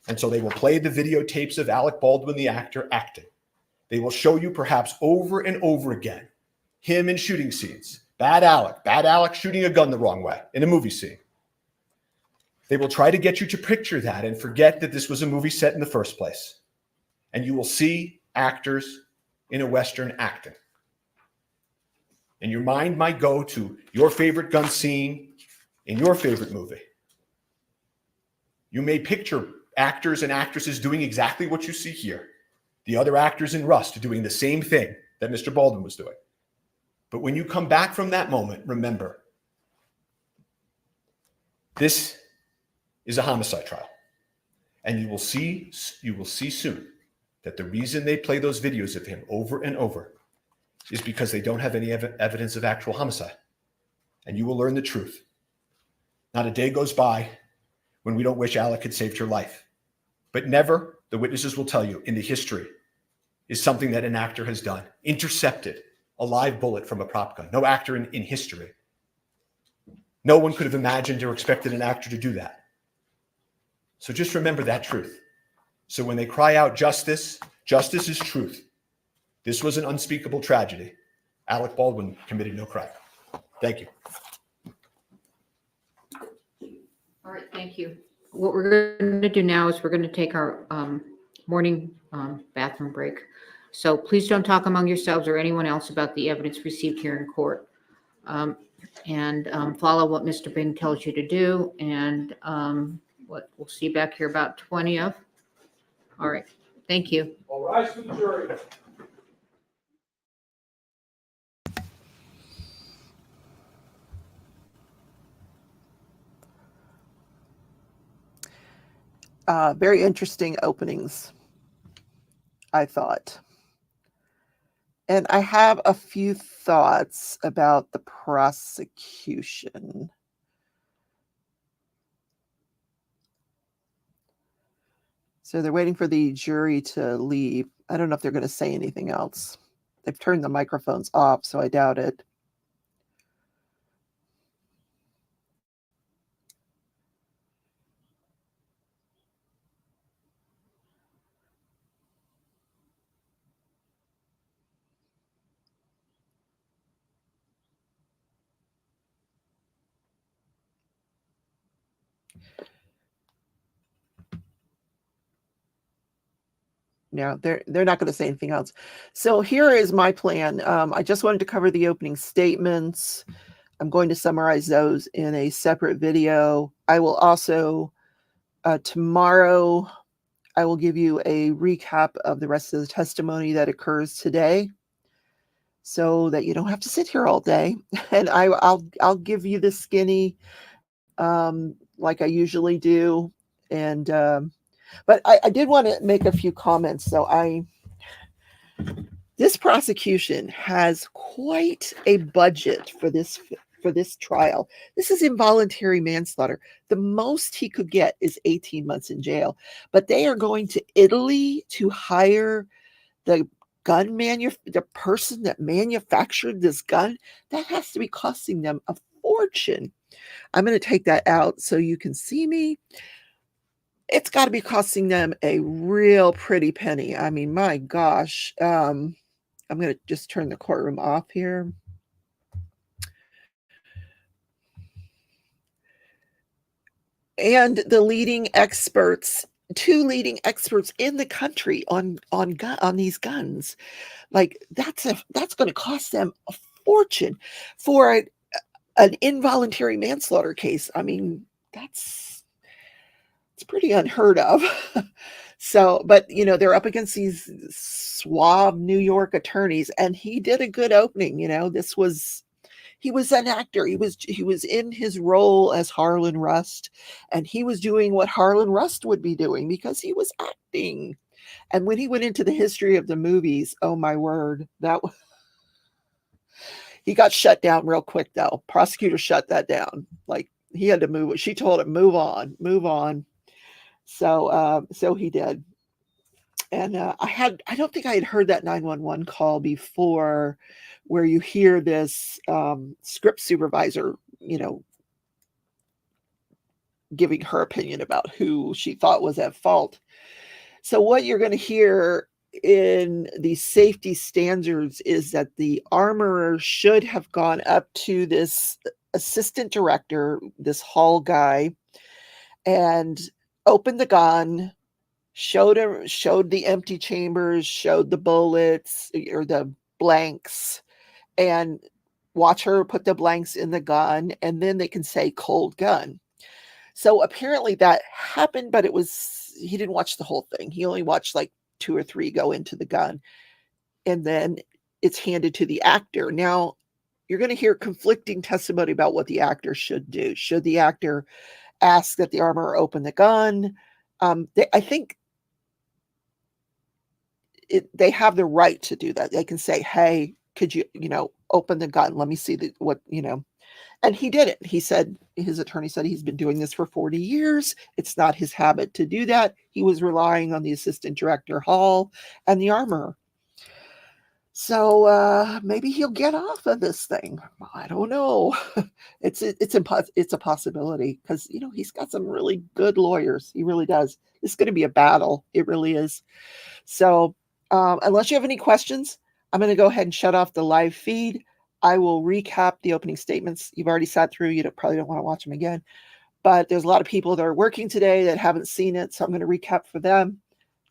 And so they will play the videotapes of Alec Baldwin, the actor, acting. They will show you perhaps over and over again him in shooting scenes. Bad Alec shooting a gun the wrong way in a movie scene. They will try to get you to picture that and forget that this was a movie set in the first place. And you will see actors in a Western acting. And your mind might go to your favorite gun scene in your favorite movie. You may picture actors and actresses doing exactly what you see here. The other actors in Rust doing the same thing that Mr. Baldwin was doing. But when you come back from that moment, remember, this is a homicide trial. And you will see soon that the reason they play those videos of him over and over is because they don't have any evidence of actual homicide. And you will learn the truth. Not a day goes by when we don't wish Alec had saved your life. But never, the witnesses will tell you, in the history, is something that an actor has done. Intercepted a live bullet from a prop gun. No actor in history. No one could have imagined or expected an actor to do that. So just remember that truth. So when they cry out justice, justice is truth. This was an unspeakable tragedy. Alec Baldwin committed no crime. Thank you. All right, thank you. What we're going to do now is we're going to take our morning bathroom break. So please don't talk among yourselves or anyone else about the evidence received here in court. And follow what Mr. Bing tells you to do. And we'll see you back here about 20 of. All right, thank you. All rise for the jury. Very interesting openings, I thought. And I have a few thoughts about the prosecution. So they're waiting for the jury to leave. I don't know if they're going to say anything else. They've turned the microphones off, so I doubt it. Yeah, they're not going to say anything else. So here is my plan. I just wanted to cover the opening statements. I'm going to summarize those in a separate video. I will also tomorrow I will give you a recap of the rest of the testimony that occurs today, so that you don't have to sit here all day. And I'll give you the skinny, like I usually do. And but I did want to make a few comments. So this prosecution has quite a budget for this trial. This is involuntary manslaughter. The most he could get is 18 months in jail. But they are going to Italy to hire the the person that manufactured this gun. That has to be costing them a fortune. I'm going to take that out so you can see me. It's got to be costing them a real pretty penny. I mean, my gosh. I'm going to just turn the courtroom off here. And the leading experts, 2 leading experts in the country on these guns, like that's going to cost them a fortune for an involuntary manslaughter case. I mean, it's pretty unheard of. So, but they're up against these suave New York attorneys, and he did a good opening. He was an actor. He was in his role as Harlan Rust, and he was doing what Harlan Rust would be doing because he was acting. And when he went into the history of the movies, oh my word, he got shut down real quick though. Prosecutor shut that down. Like he had to move. She told him, move on. So he did. And I don't think I had heard that 911 call before, where you hear this script supervisor, giving her opinion about who she thought was at fault. So what you're going to hear in the safety standards is that the armorer should have gone up to this assistant director, this hall guy, and opened the gun, showed the empty chambers, showed the bullets or the blanks, and watch her put the blanks in the gun, and then they can say cold gun. So apparently that happened, but he didn't watch the whole thing. He only watched like 2 or 3 go into the gun, and then it's handed to the actor. Now you're going to hear conflicting testimony about what the actor should do. Should the actor ask that the armorer open the gun? I think they have the right to do that. They can say, hey, could you, open the gun? Let me see and he did it. He said, his attorney said he's been doing this for 40 years. It's not his habit to do that. He was relying on the assistant director Hall and the armorer. So maybe he'll get off of this thing. I don't know. It's a possibility because, he's got some really good lawyers. He really does. It's going to be a battle. It really is. So unless you have any questions, I'm going to go ahead and shut off the live feed. I will recap the opening statements. You've already sat through. You probably don't want to watch them again. But there's a lot of people that are working today that haven't seen it, so I'm going to recap for them.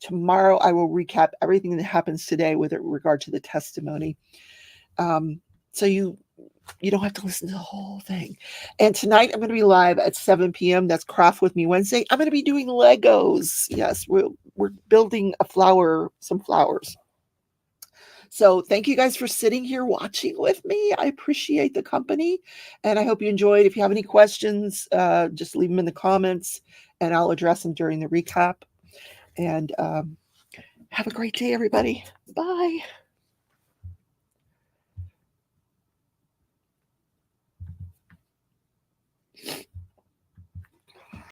Tomorrow, I will recap everything that happens today with regard to the testimony. So you don't have to listen to the whole thing. And tonight, I'm going to be live at 7 p.m. That's Craft With Me Wednesday. I'm going to be doing Legos. Yes, we're building some flowers. So thank you guys for sitting here watching with me. I appreciate the company, and I hope you enjoyed. If you have any questions, just leave them in the comments, and I'll address them during the recap. And have a great day, everybody. Bye.